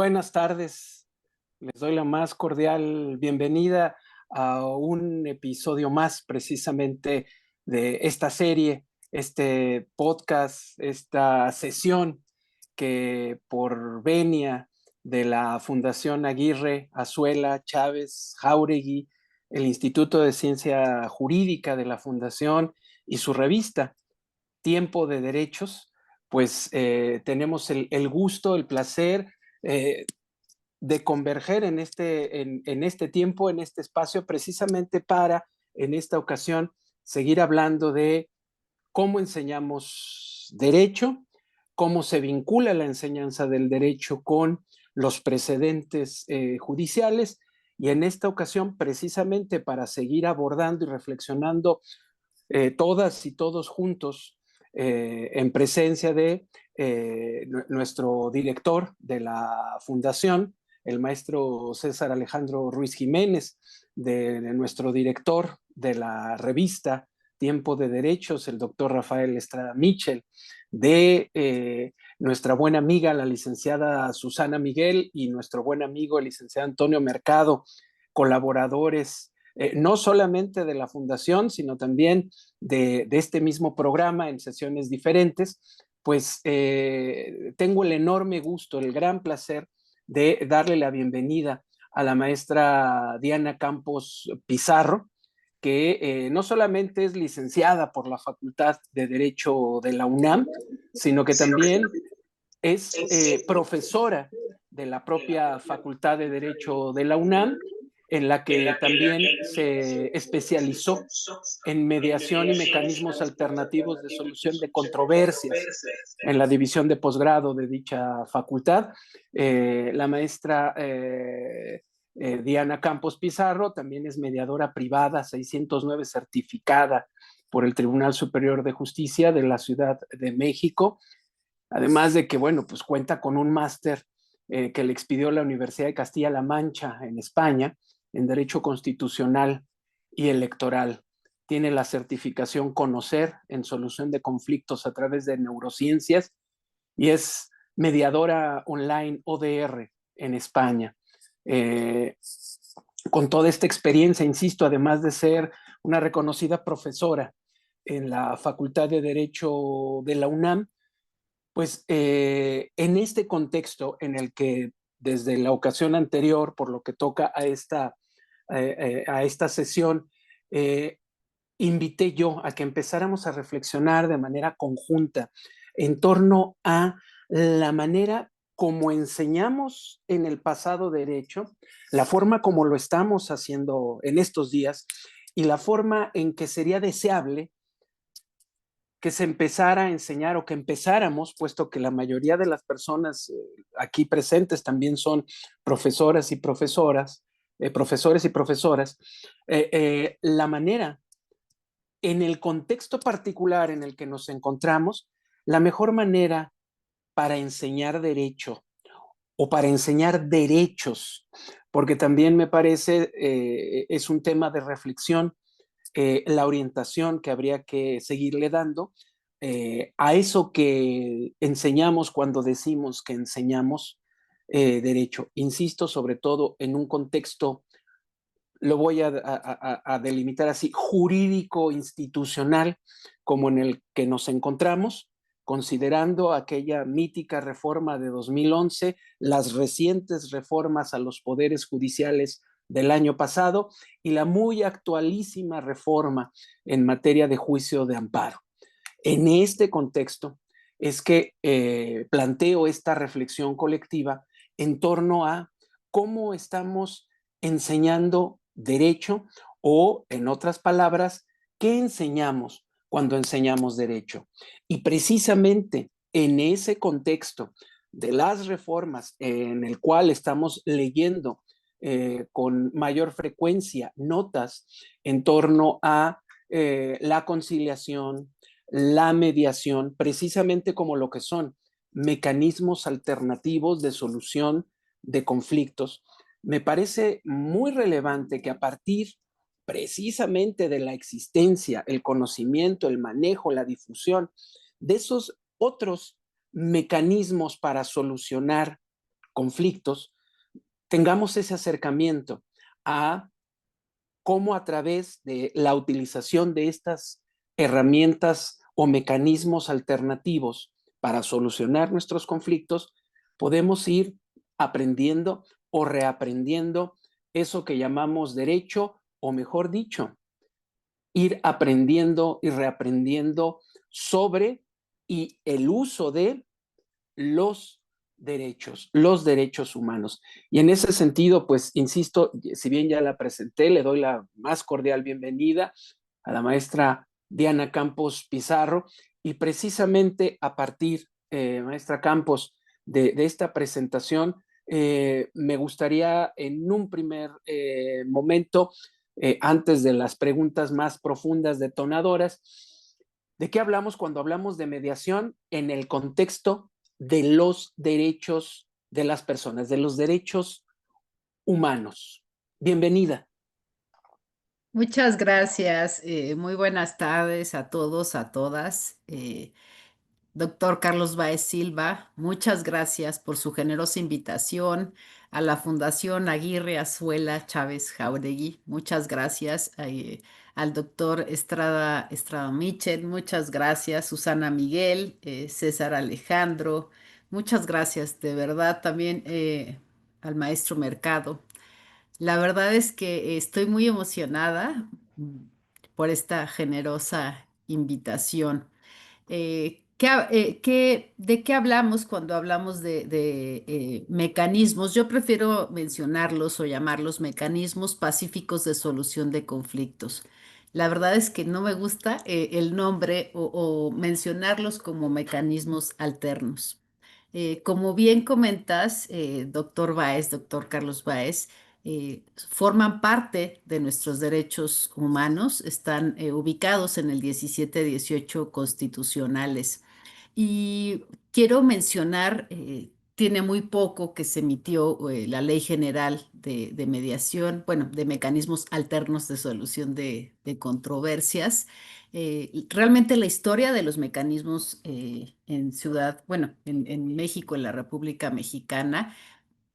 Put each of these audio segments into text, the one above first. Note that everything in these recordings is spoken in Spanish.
Buenas tardes, les doy la más cordial bienvenida a un episodio más precisamente de esta serie, este podcast, esta sesión que por venia de la Fundación Aguirre, Azuela, Chávez, Jáuregui, el Instituto de Ciencia Jurídica de la Fundación y su revista Tiempo de Derechos, pues tenemos el gusto, el placer eh, de converger en este tiempo, en este espacio, precisamente para, en esta ocasión, seguir hablando de cómo enseñamos derecho, cómo se vincula la enseñanza del derecho con los precedentes judiciales, y en esta ocasión, precisamente para seguir abordando y reflexionando todas y todos juntos en presencia de nuestro director de la fundación, el maestro César Alejandro Ruiz Jiménez, de nuestro director de la revista Tiempo de Derechos, el doctor Rafael Estrada Mitchell, de nuestra buena amiga, la licenciada Susana Miguel, y nuestro buen amigo, el licenciado Antonio Mercado, colaboradores no solamente de la fundación, sino también de este mismo programa en sesiones diferentes, pues tengo el enorme gusto, el gran placer de darle la bienvenida a la maestra Diana Campos Pizarro, que no solamente es licenciada por la Facultad de Derecho de la UNAM, sino que también es profesora de la propia Facultad de Derecho de la UNAM, en la que también se especializó en mediación y mecanismos alternativos de solución de controversias en la división de posgrado de dicha facultad. La maestra Diana Campos Pizarro también es mediadora privada 609 certificada por el Tribunal Superior de Justicia de la Ciudad de México, además de que, bueno, pues cuenta con un máster que le expidió la Universidad de Castilla-La Mancha en España en Derecho Constitucional y Electoral. Tiene la certificación Conocer en solución de conflictos a través de neurociencias y es mediadora online ODR en España. Con toda esta experiencia, insisto, además de ser una reconocida profesora en la Facultad de Derecho de la UNAM, pues en este contexto en el que desde la ocasión anterior, por lo que toca a esta sesión, eh, invité yo a que empezáramos a reflexionar de manera conjunta en torno a la manera como enseñamos en el pasado derecho, la forma como lo estamos haciendo en estos días y la forma en que sería deseable que se empezara a enseñar o que empezáramos, puesto que la mayoría de las personas aquí presentes también son profesoras y profesoras, profesores y profesoras, la manera en el contexto particular en el que nos encontramos, la mejor manera para enseñar derecho o para enseñar derechos, porque también me parece es un tema de reflexión, la orientación que habría que seguirle dando a eso que enseñamos cuando decimos que enseñamos derecho. Insisto, sobre todo en un contexto, lo voy a delimitar así, jurídico institucional, como en el que nos encontramos, considerando aquella mítica reforma de 2011, las recientes reformas a los poderes judiciales del año pasado y la muy actualísima reforma en materia de juicio de amparo. En este contexto es que planteo esta reflexión colectiva en torno a cómo estamos enseñando derecho o, en otras palabras, ¿qué enseñamos cuando enseñamos derecho? Y precisamente en ese contexto de las reformas en el cual estamos leyendo con mayor frecuencia notas en torno a la conciliación, la mediación, precisamente como lo que son mecanismos alternativos de solución de conflictos, me parece muy relevante que a partir precisamente de la existencia, el conocimiento, el manejo, la difusión de esos otros mecanismos para solucionar conflictos, tengamos ese acercamiento a cómo a través de la utilización de estas herramientas o mecanismos alternativos para solucionar nuestros conflictos, podemos ir aprendiendo o reaprendiendo eso que llamamos derecho, o mejor dicho, ir aprendiendo y reaprendiendo sobre y el uso de los derechos humanos. Y en ese sentido, pues, insisto, si bien ya la presenté, le doy la más cordial bienvenida a la maestra Diana Campos Pizarro, y precisamente a partir, maestra Campos, de esta presentación, me gustaría en un primer momento, antes de las preguntas más profundas, detonadoras, ¿de qué hablamos cuando hablamos de mediación en el contexto de los derechos de las personas, de los derechos humanos? Bienvenida. Muchas gracias. Muy buenas tardes a todos, a todas. Doctor Carlos Baez Silva, muchas gracias por su generosa invitación a la Fundación Aguirre Azuela Chávez Jauregui. Muchas gracias al doctor Estrada Michel. Muchas gracias, Susana Miguel, César Alejandro. Muchas gracias, de verdad, también al maestro Mercado. La verdad es que estoy muy emocionada por esta generosa invitación. ¿De qué hablamos cuando hablamos de mecanismos? Yo prefiero mencionarlos o llamarlos mecanismos pacíficos de solución de conflictos. La verdad es que no me gusta el nombre o mencionarlos como mecanismos alternos. Como bien comentas, doctor Baez, doctor Carlos Baez, forman parte de nuestros derechos humanos, están ubicados en el 17-18 constitucionales. Y quiero mencionar, tiene muy poco que se emitió la Ley General de Mediación, bueno, de mecanismos alternos de solución de controversias. Realmente la historia de los mecanismos bueno, en México, en la República Mexicana,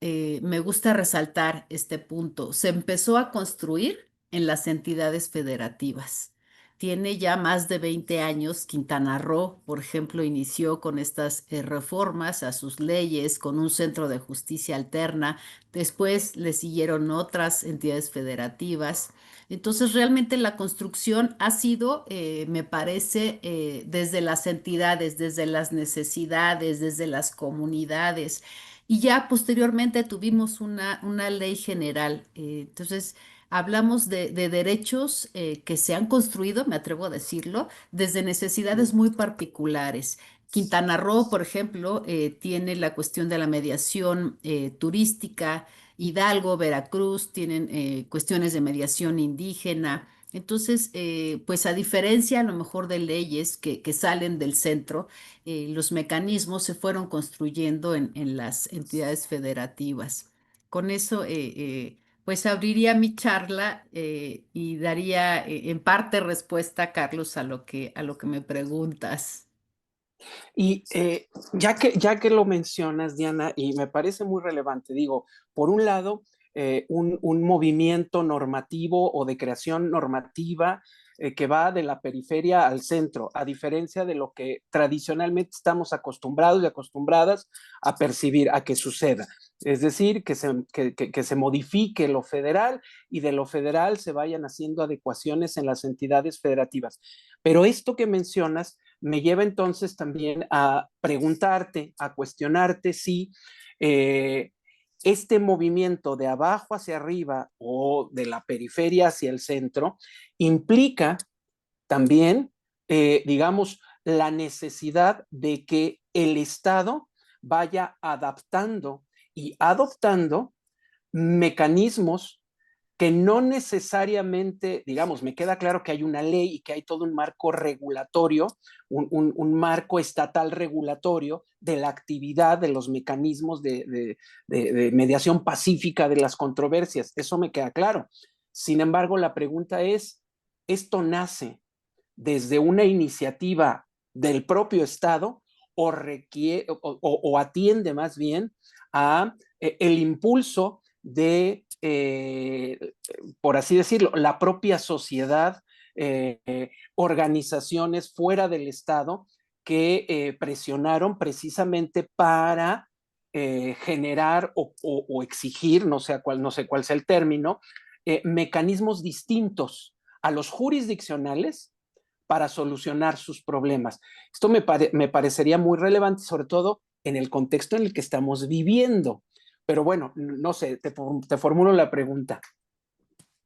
me gusta resaltar este punto. Se empezó a construir en las entidades federativas. Tiene ya más de 20 años. Quintana Roo, por ejemplo, inició con estas reformas a sus leyes, con un centro de justicia alterna. Después le siguieron otras entidades federativas. Entonces, realmente la construcción ha sido, me parece, desde las entidades, desde las necesidades, desde las comunidades. Y ya posteriormente tuvimos una ley general. Entonces, hablamos de derechos que se han construido, me atrevo a decirlo, desde necesidades muy particulares. Quintana Roo, por ejemplo, tiene la cuestión de la mediación turística. Hidalgo, Veracruz tienen cuestiones de mediación indígena. Entonces, pues a diferencia a lo mejor de leyes que salen del centro, los mecanismos se fueron construyendo en las entidades federativas. Con eso, pues abriría mi charla y daría en parte respuesta, Carlos, a lo que me preguntas. Y ya que lo mencionas, Diana, y me parece muy relevante, digo, por un lado, un movimiento normativo o de creación normativa que va de la periferia al centro, a diferencia de lo que tradicionalmente estamos acostumbrados y acostumbradas a percibir, a que suceda. Es decir, que se modifique lo federal y de lo federal se vayan haciendo adecuaciones en las entidades federativas. Pero esto que mencionas me lleva entonces también a preguntarte, a cuestionarte si eh, este movimiento de abajo hacia arriba o de la periferia hacia el centro implica también, digamos, la necesidad de que el Estado vaya adaptando y adoptando mecanismos que no necesariamente, digamos, me queda claro que hay una ley y que hay todo un marco regulatorio, un marco estatal regulatorio de la actividad de los mecanismos de mediación pacífica de las controversias. Eso me queda claro. Sin embargo, la pregunta es, ¿esto nace desde una iniciativa del propio Estado o atiende más bien a el impulso de, por así decirlo, la propia sociedad, organizaciones fuera del Estado que presionaron precisamente para generar o exigir, no sé cuál sea el término, mecanismos distintos a los jurisdiccionales para solucionar sus problemas. Esto me parecería muy relevante, sobre todo en el contexto en el que estamos viviendo. Pero bueno, no sé, te formulo la pregunta.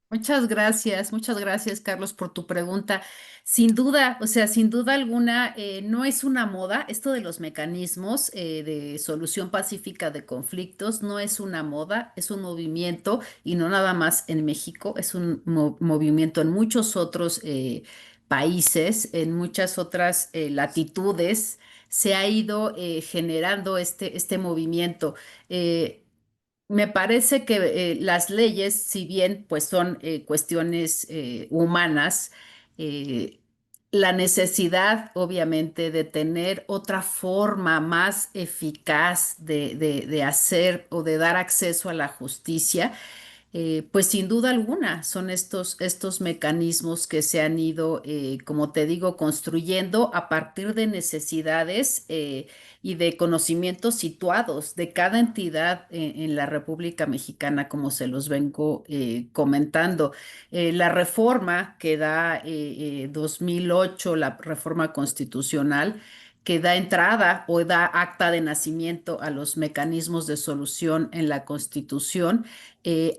Muchas gracias, Carlos, por tu pregunta. Sin duda, o sea, sin duda alguna, no es una moda. Esto de los mecanismos de solución pacífica de conflictos no es una moda, es un movimiento y no nada más en México, es un movimiento en muchos otros países, en muchas otras latitudes. Se ha ido generando este movimiento. Eh, Me parece que las leyes, si bien pues son cuestiones humanas, eh, la necesidad obviamente de tener otra forma más eficaz de hacer o de dar acceso a la justicia, pues sin duda alguna son estos mecanismos que se han ido, como te digo, construyendo a partir de necesidades y de conocimientos situados de cada entidad en la República Mexicana, como se los vengo comentando. La reforma que da 2008, la reforma constitucional, que da entrada o da acta de nacimiento a los mecanismos de solución en la Constitución,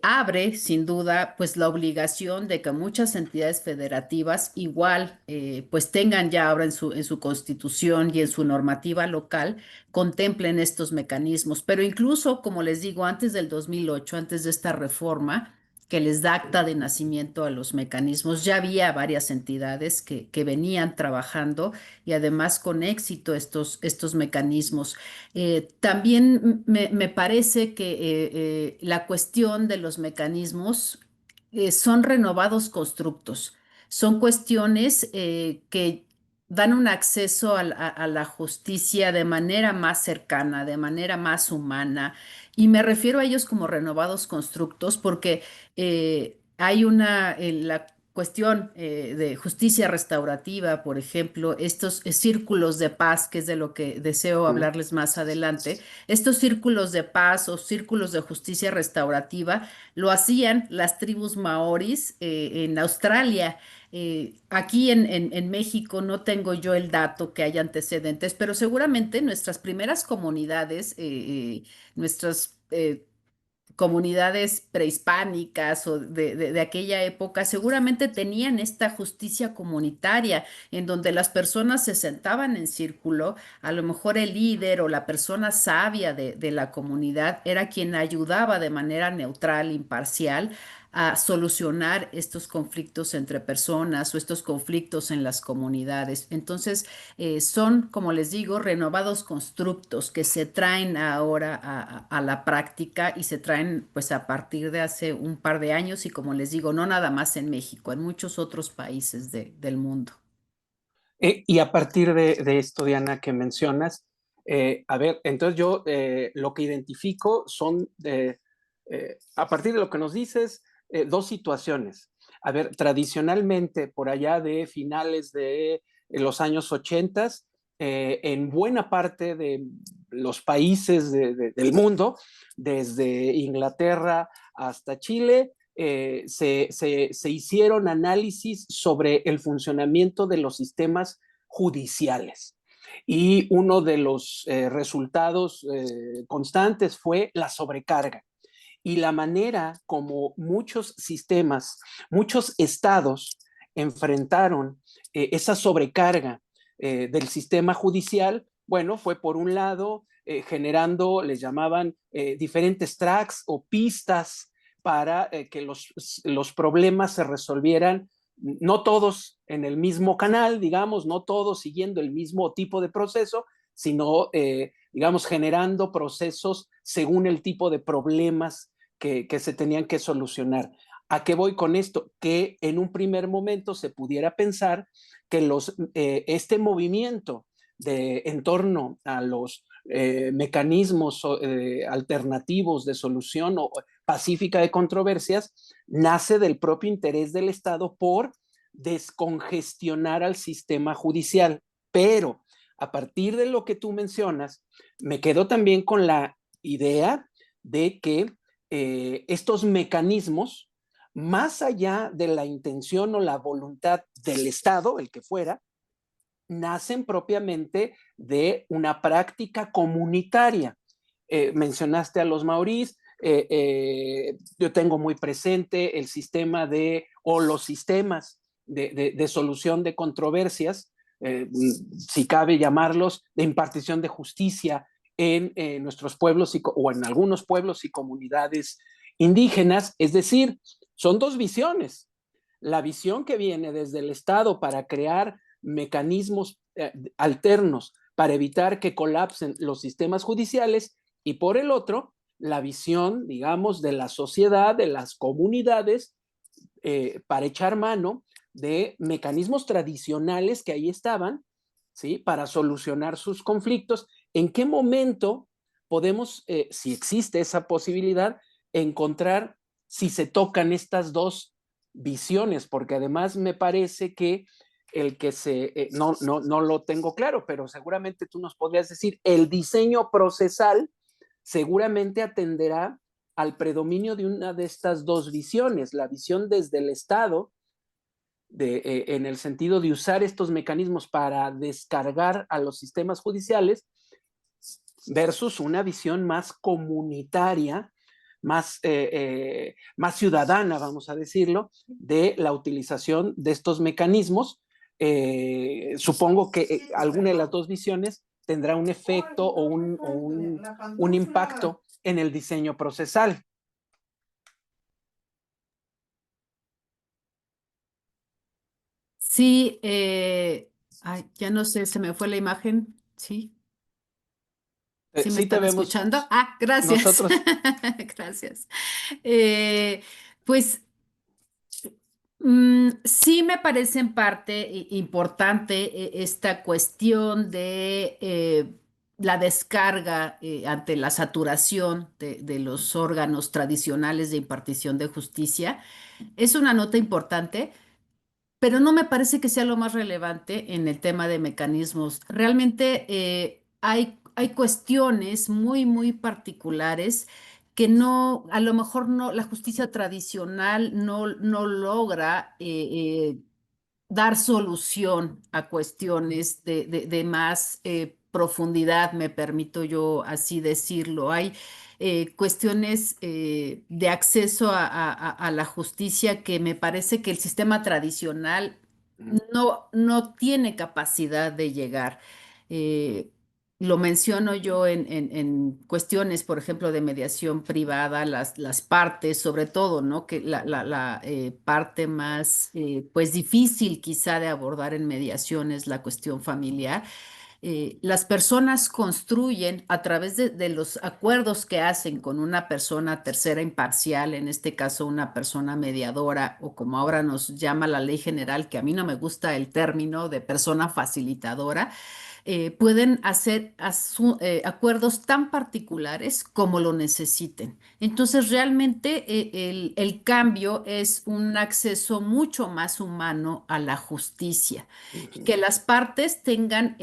abre sin duda pues la obligación de que muchas entidades federativas igual pues tengan ya ahora en su constitución y en su normativa local contemplen estos mecanismos. Pero incluso, como les digo, antes del 2008, antes de esta reforma que les da acta de nacimiento a los mecanismos, ya había varias entidades que venían trabajando y además con éxito estos mecanismos. También me parece que la cuestión de los mecanismos son renovados constructos, son cuestiones que dan un acceso a la justicia de manera más cercana, de manera más humana, y me refiero a ellos como renovados constructos porque hay la cuestión de justicia restaurativa, por ejemplo, estos círculos de paz, que es de lo que deseo Mm. hablarles más adelante, estos círculos de paz o círculos de justicia restaurativa lo hacían las tribus maoris en Australia. Aquí en México no tengo yo el dato que haya antecedentes, pero seguramente nuestras primeras comunidades, nuestras comunidades prehispánicas o de aquella época seguramente tenían esta justicia comunitaria en donde las personas se sentaban en círculo, a lo mejor el líder o la persona sabia de la comunidad era quien ayudaba de manera neutral, imparcial, a solucionar estos conflictos entre personas o estos conflictos en las comunidades. Entonces, son, como les digo, renovados constructos que se traen ahora a la práctica y se traen pues a partir de hace un par de años y como les digo, no nada más en México, en muchos otros países del mundo. Y a partir de esto, Diana, que mencionas, a ver, entonces yo lo que identifico son, a partir de lo que nos dices, dos situaciones. A ver, tradicionalmente, por allá de finales de los años 80, en buena parte de los países del mundo, desde Inglaterra hasta Chile, se hicieron análisis sobre el funcionamiento de los sistemas judiciales. Y uno de los resultados constantes fue la sobrecarga y la manera como muchos sistemas, muchos estados enfrentaron esa sobrecarga del sistema judicial, bueno, fue por un lado generando, les llamaban diferentes tracks o pistas para que los problemas se resolvieran, no todos en el mismo canal, digamos, no todos siguiendo el mismo tipo de proceso, sino, digamos, generando procesos según el tipo de problemas que se tenían que solucionar. ¿A qué voy con esto? Que en un primer momento se pudiera pensar que este movimiento en torno a los mecanismos alternativos de solución o pacífica de controversias, nace del propio interés del Estado por descongestionar al sistema judicial. Pero a partir de lo que tú mencionas, me quedo también con la idea de que estos mecanismos, más allá de la intención o la voluntad del Estado, el que fuera, nacen propiamente de una práctica comunitaria. Mencionaste a los maorís, yo tengo muy presente el sistema o los sistemas de solución de controversias, si cabe llamarlos, de impartición de justicia en nuestros pueblos o en algunos pueblos y comunidades indígenas. Es decir, son dos visiones. La visión que viene desde el Estado para crear mecanismos alternos para evitar que colapsen los sistemas judiciales, y por el otro, la visión, digamos, de la sociedad, de las comunidades, para echar mano de mecanismos tradicionales que ahí estaban, ¿sí? Para solucionar sus conflictos. ¿En qué momento podemos, si existe esa posibilidad, encontrar si se tocan estas dos visiones? Porque además me parece que no lo tengo claro, pero seguramente tú nos podrías decir, el diseño procesal seguramente atenderá al predominio de una de estas dos visiones, la visión desde el Estado, en el sentido de usar estos mecanismos para descargar a los sistemas judiciales, versus una visión más comunitaria, más ciudadana, vamos a decirlo, de la utilización de estos mecanismos. Supongo que alguna de las dos visiones tendrá un efecto o un impacto en el diseño procesal. Sí, ya no sé, se me fue la imagen. Sí, sí me Sí te están vemos escuchando. Ah, gracias. nosotros. Gracias. Pues sí me parece en parte importante esta cuestión de la descarga ante la saturación de los órganos tradicionales de impartición de justicia. Es una nota importante, pero no me parece que sea lo más relevante en el tema de mecanismos. Realmente hay cuestiones muy, muy particulares que no, a lo mejor no, la justicia tradicional no logra dar solución a cuestiones de más profundidad, me permito yo así decirlo. Hay cuestiones de acceso a la justicia que me parece que el sistema tradicional no tiene capacidad de llegar. Eh, lo menciono yo en cuestiones, por ejemplo, de mediación privada, las partes, sobre todo, ¿no? Que la parte más, pues, difícil quizá de abordar en mediación es la cuestión familiar. Las personas construyen a través de los acuerdos que hacen con una persona tercera imparcial, en este caso una persona mediadora, o como ahora nos llama la ley general, que a mí no me gusta el término de persona facilitadora. Pueden hacer acuerdos tan particulares como lo necesiten. Entonces, realmente el cambio es un acceso mucho más humano a la justicia, que las partes tengan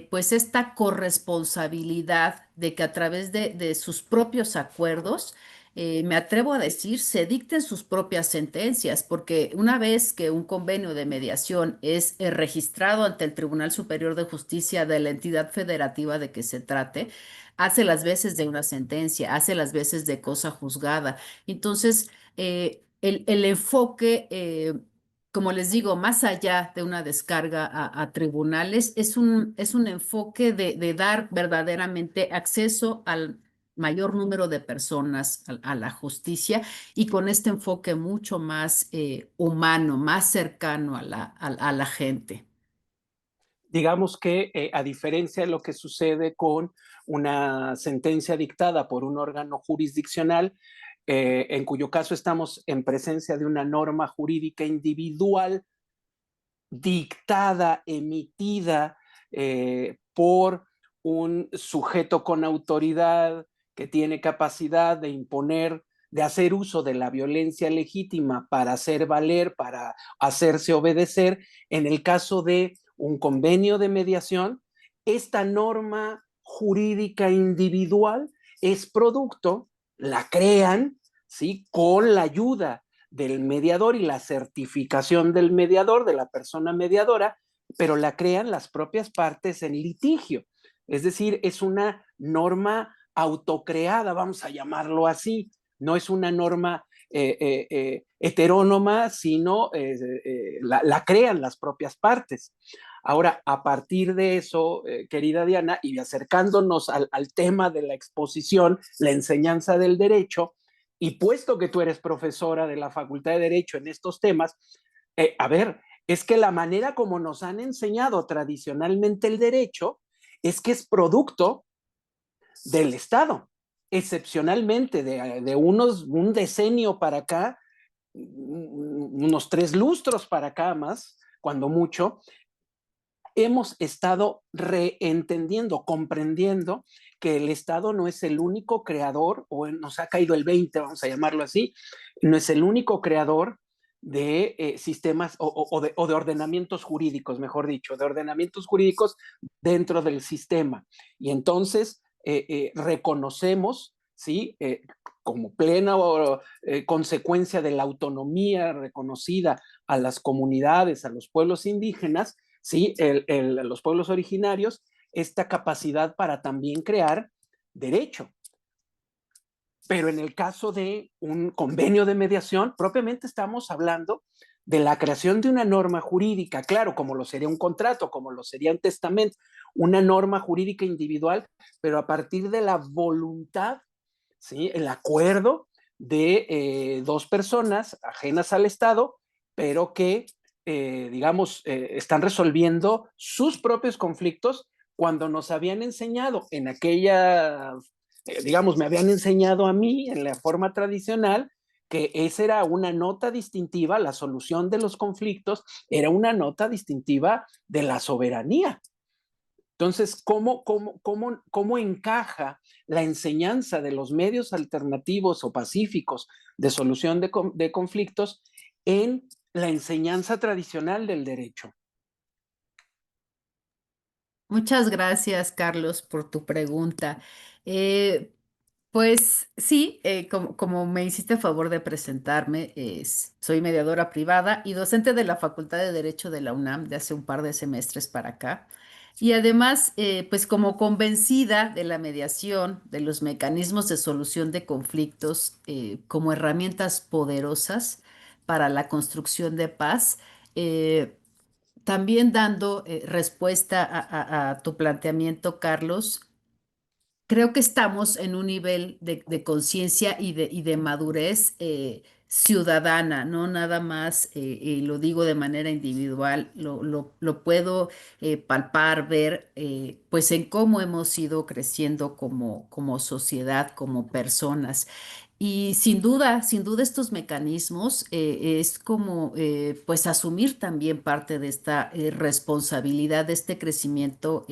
pues esta corresponsabilidad de que a través de sus propios acuerdos, me atrevo a decir, se dicten sus propias sentencias, porque una vez que un convenio de mediación es registrado ante el Tribunal Superior de Justicia de la entidad federativa de que se trate, hace las veces de una sentencia, hace las veces de cosa juzgada. Entonces, el enfoque como les digo, más allá de una descarga a tribunales, es un enfoque de dar verdaderamente acceso al mayor número de personas a la justicia, y con este enfoque mucho más humano, más cercano a la gente. Digamos que a diferencia de lo que sucede con una sentencia dictada por un órgano jurisdiccional, en cuyo caso estamos en presencia de una norma jurídica individual dictada, emitida por un sujeto con autoridad que tiene capacidad de imponer, de hacer uso de la violencia legítima para hacer valer, para hacerse obedecer. En el caso de un convenio de mediación, esta norma jurídica individual es producto, la crean, ¿sí? Con la ayuda del mediador y la certificación del mediador, de la persona mediadora, pero la crean las propias partes en litigio. Es decir, es una norma autocreada, vamos a llamarlo así. No es una norma heterónoma, sino la crean las propias partes. Ahora, a partir de eso, querida Diana, y acercándonos al tema de la exposición, la enseñanza del derecho, y puesto que tú eres profesora de la Facultad de Derecho en estos temas, a ver, es que la manera como nos han enseñado tradicionalmente el derecho es que es producto del Estado. Excepcionalmente, de un decenio para acá, unos 3 lustros para acá más, cuando mucho, hemos estado reentendiendo, comprendiendo que el Estado no es el único creador, o nos ha caído el 20, vamos a llamarlo así, no es el único creador de sistemas o de ordenamientos jurídicos, mejor dicho, de ordenamientos jurídicos dentro del sistema. Y entonces reconocemos, ¿sí? Como plena consecuencia de la autonomía reconocida a las comunidades, a los pueblos indígenas, ¿sí? Los pueblos originarios, esta capacidad para también crear derecho. Pero en el caso de un convenio de mediación, propiamente estamos hablando de la creación de una norma jurídica, claro, como lo sería un contrato, como lo sería un testamento, una norma jurídica individual, pero a partir de la voluntad, ¿sí? El acuerdo de dos personas ajenas al Estado, pero que, digamos, están resolviendo sus propios conflictos cuando nos habían enseñado en aquella, digamos, me habían enseñado a mí en la forma tradicional que esa era una nota distintiva, la solución de los conflictos era una nota distintiva de la soberanía. Entonces, ¿cómo encaja la enseñanza de los medios alternativos o pacíficos de solución de conflictos en la enseñanza tradicional del derecho? Muchas gracias, Carlos, por tu pregunta. Eh, pues sí, como me hiciste favor de presentarme, soy mediadora privada y docente de la Facultad de Derecho de la UNAM de hace un par de semestres para acá. Y además, pues como convencida de la mediación, de los mecanismos de solución de conflictos como herramientas poderosas para la construcción de paz. También dando respuesta a tu planteamiento, Carlos, creo que estamos en un nivel de conciencia y de madurez ciudadana, no nada más, lo digo de manera individual, lo puedo palpar, ver, pues en cómo hemos ido creciendo como sociedad, como personas. Y sin duda estos mecanismos es como pues asumir también parte de esta responsabilidad, de este crecimiento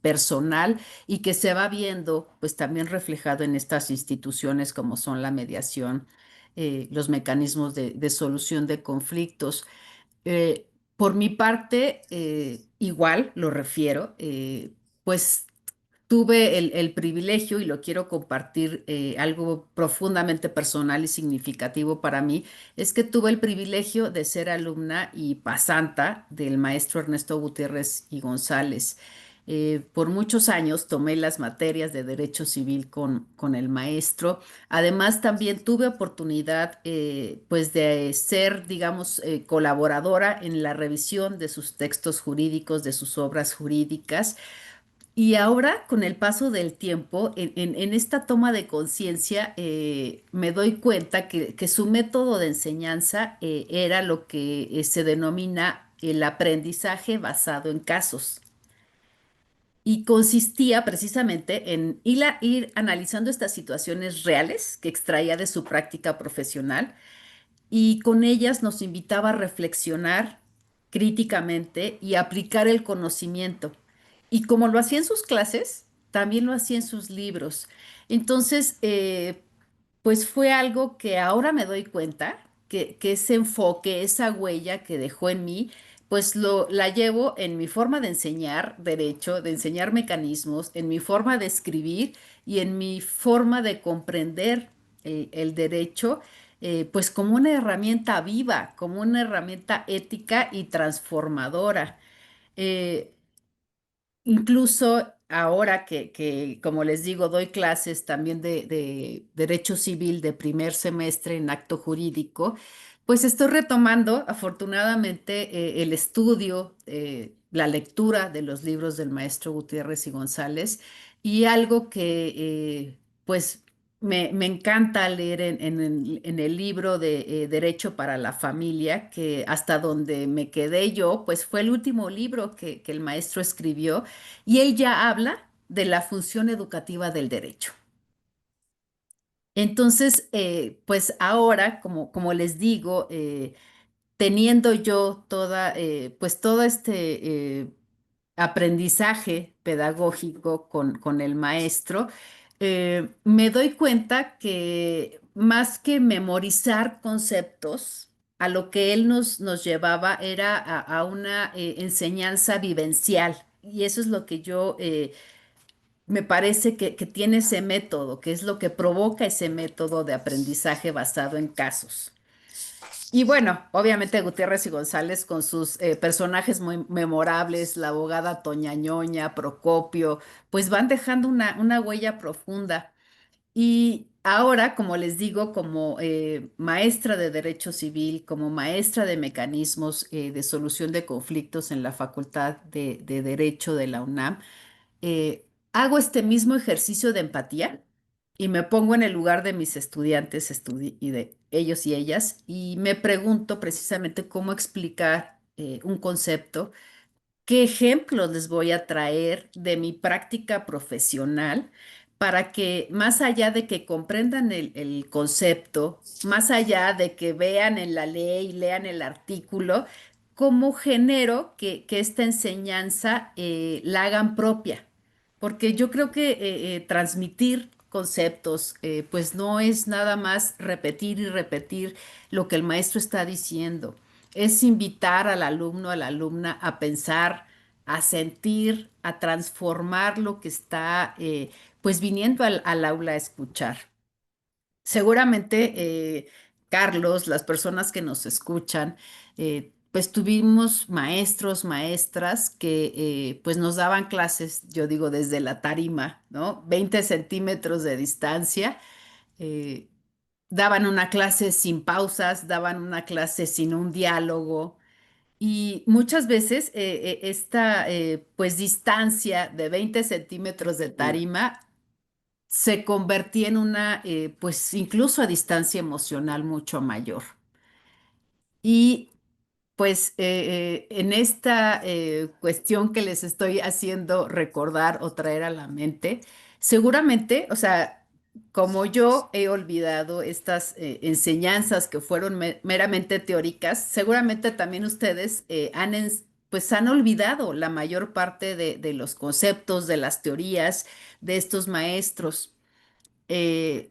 personal y que se va viendo pues también reflejado en estas instituciones como son la mediación, los mecanismos de solución de conflictos. Por mi parte, igual lo refiero, pues tuve el privilegio y lo quiero compartir, algo profundamente personal y significativo para mí, es que tuve el privilegio de ser alumna y pasanta del maestro Ernesto Gutiérrez y González. Por muchos años tomé las materias de Derecho Civil con el maestro. Además, también tuve oportunidad, pues, de ser, digamos, colaboradora en la revisión de sus textos jurídicos, de sus obras jurídicas. Y ahora, con el paso del tiempo, en esta toma de conciencia, me doy cuenta que su método de enseñanza era lo que se denomina el aprendizaje basado en casos. Y consistía precisamente en ir analizando estas situaciones reales que extraía de su práctica profesional y con ellas nos invitaba a reflexionar críticamente y aplicar el conocimiento. Y como lo hacía en sus clases, también lo hacía en sus libros. Entonces, pues fue algo que ahora me doy cuenta, que ese enfoque, esa huella que dejó en mí, pues la llevo en mi forma de enseñar derecho, de enseñar mecanismos, en mi forma de escribir y en mi forma de comprender el derecho, pues como una herramienta viva, como una herramienta ética y transformadora. Eh, Incluso ahora como les digo, doy clases también de derecho civil de primer semestre en acto jurídico, pues estoy retomando afortunadamente el estudio, la lectura de los libros del maestro Gutiérrez y González y algo que pues me encanta leer en el libro de Derecho para la Familia, que hasta donde me quedé yo, pues fue el último libro que el maestro escribió y él ya habla de la función educativa del derecho. Entonces, pues ahora, como les digo, teniendo yo pues todo aprendizaje pedagógico con el maestro, me doy cuenta que más que memorizar conceptos, a lo que él nos llevaba era a una enseñanza vivencial. Y eso es lo que yo me parece que tiene ese método, que es lo que provoca ese método de aprendizaje basado en casos. Y bueno, obviamente Gutiérrez y González con sus personajes muy memorables, la abogada Toña Ñoña, Procopio, pues van dejando una huella profunda. Y ahora, como les digo, como maestra de Derecho Civil, como maestra de mecanismos de solución de conflictos en la Facultad de Derecho de la UNAM, hago este mismo ejercicio de empatía y me pongo en el lugar de mis estudiantes y de ellos y ellas y me pregunto precisamente cómo explicar un concepto. ¿Qué ejemplos les voy a traer de mi práctica profesional para que más allá de que comprendan el concepto, más allá de que vean en la ley, lean el artículo, cómo genero que esta enseñanza la hagan propia? Porque yo creo que transmitir conceptos, pues no es nada más repetir y repetir lo que el maestro está diciendo, es invitar al alumno, a la alumna a pensar, a sentir, a transformar lo que está pues viniendo al aula a escuchar. Seguramente, Carlos, las personas que nos escuchan, pues tuvimos maestros, maestras que pues nos daban clases, yo digo, desde la tarima, ¿no? 20 centímetros de distancia. eh, Daban una clase sin pausas, daban una clase sin un diálogo. Y muchas veces esta pues distancia de 20 centímetros de tarima se convertía en una pues incluso a distancia emocional mucho mayor. Y pues en esta cuestión que les estoy haciendo recordar o traer a la mente, seguramente, o sea, como yo he olvidado estas enseñanzas que fueron meramente teóricas, seguramente también ustedes pues han olvidado la mayor parte de los conceptos, de las teorías de estos maestros. Eh,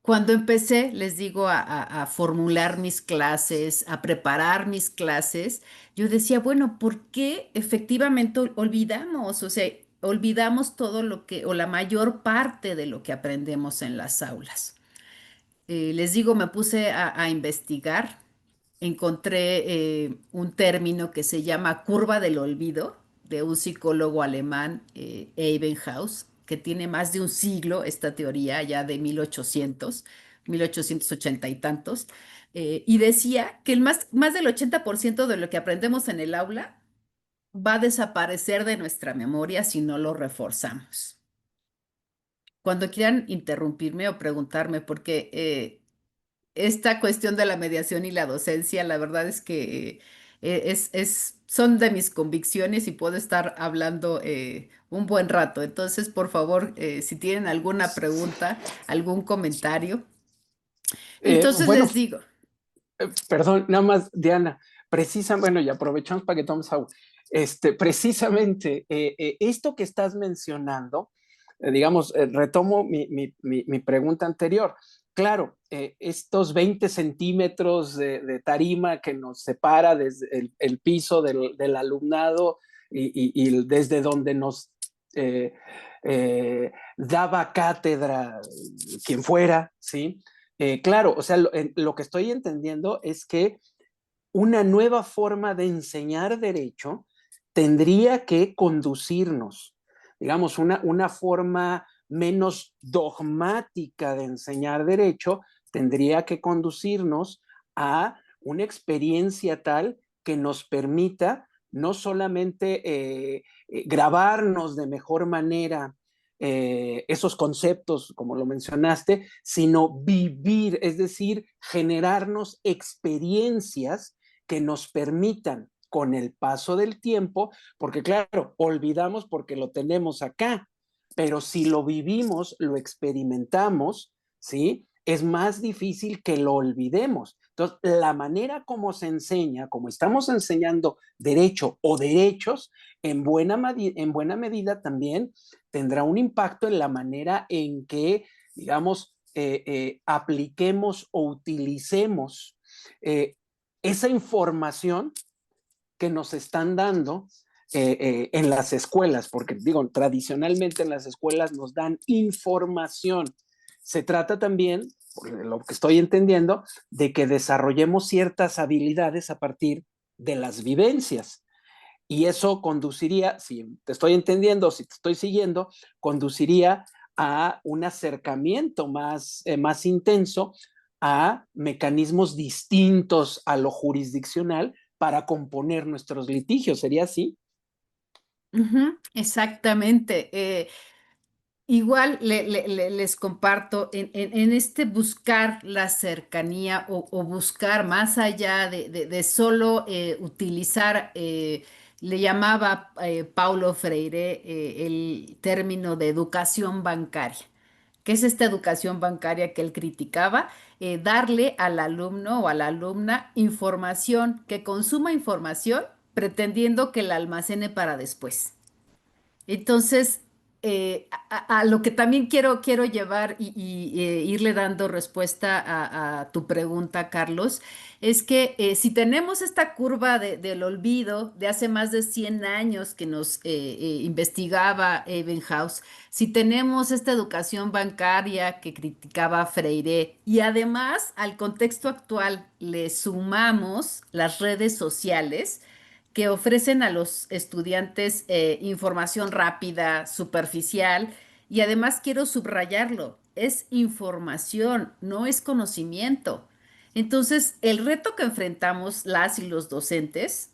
Cuando empecé, les digo, a formular mis clases, a preparar mis clases, yo decía, bueno, ¿por qué efectivamente olvidamos? O sea, olvidamos todo lo que, o la mayor parte de lo que aprendemos en las aulas. Les digo, me puse a investigar, encontré un término que se llama curva del olvido, de un psicólogo alemán, Ebbinghaus, que tiene más de un siglo esta teoría, ya de 1880 y tantos, y decía que más del 80% de lo que aprendemos en el aula va a desaparecer de nuestra memoria si no lo reforzamos. Cuando quieran interrumpirme o preguntarme, porque esta cuestión de la mediación y la docencia, la verdad es que son de mis convicciones y puedo estar hablando un buen rato. Entonces, por favor, si tienen alguna pregunta, algún comentario. Entonces Bueno, les digo, perdón, nada más, Diana, bueno, y aprovechamos para que tomes agua. Precisamente esto que estás mencionando, digamos, retomo mi pregunta anterior. Claro, estos 20 centímetros de tarima que nos separa desde el piso del alumnado y desde donde nos eh, daba cátedra quien fuera, ¿sí? Claro, o sea, lo que estoy entendiendo es que una nueva forma de enseñar derecho tendría que conducirnos, digamos, una forma menos dogmática de enseñar derecho tendría que conducirnos a una experiencia tal que nos permita no solamente grabarnos de mejor manera esos conceptos, como lo mencionaste, sino vivir, es decir, generarnos experiencias que nos permitan con el paso del tiempo, porque claro, olvidamos porque lo tenemos acá, pero si lo vivimos, lo experimentamos, ¿sí? Es más difícil que lo olvidemos. Entonces, la manera como se enseña, como estamos enseñando derecho o derechos, en buena medida también tendrá un impacto en la manera en que, digamos, apliquemos o utilicemos eh, esa información que nos están dando en las escuelas, porque digo, tradicionalmente en las escuelas nos dan información. Se trata también, por lo que estoy entendiendo, de que desarrollemos ciertas habilidades a partir de las vivencias. Y eso conduciría, si te estoy entendiendo, si te estoy siguiendo, conduciría a un acercamiento más intenso a mecanismos distintos a lo jurisdiccional para componer nuestros litigios. ¿Sería así? Ujú, exactamente. Igual les comparto en este buscar la cercanía o buscar más allá de solo utilizar, le llamaba Paulo Freire el término de educación bancaria. ¿Qué es esta educación bancaria que él criticaba? Darle al alumno o a la alumna información, que consuma información pretendiendo que la almacene para después. Entonces, a lo que también quiero llevar irle dando respuesta a tu pregunta, Carlos, es que si tenemos esta curva del olvido de hace más de 100 años que nos investigaba Ebbinghaus, si tenemos esta educación bancaria que criticaba Freire y además al contexto actual le sumamos las redes sociales, que ofrecen a los estudiantes información rápida, superficial, y además quiero subrayarlo, es información, no es conocimiento. Entonces, el reto que enfrentamos las y los docentes,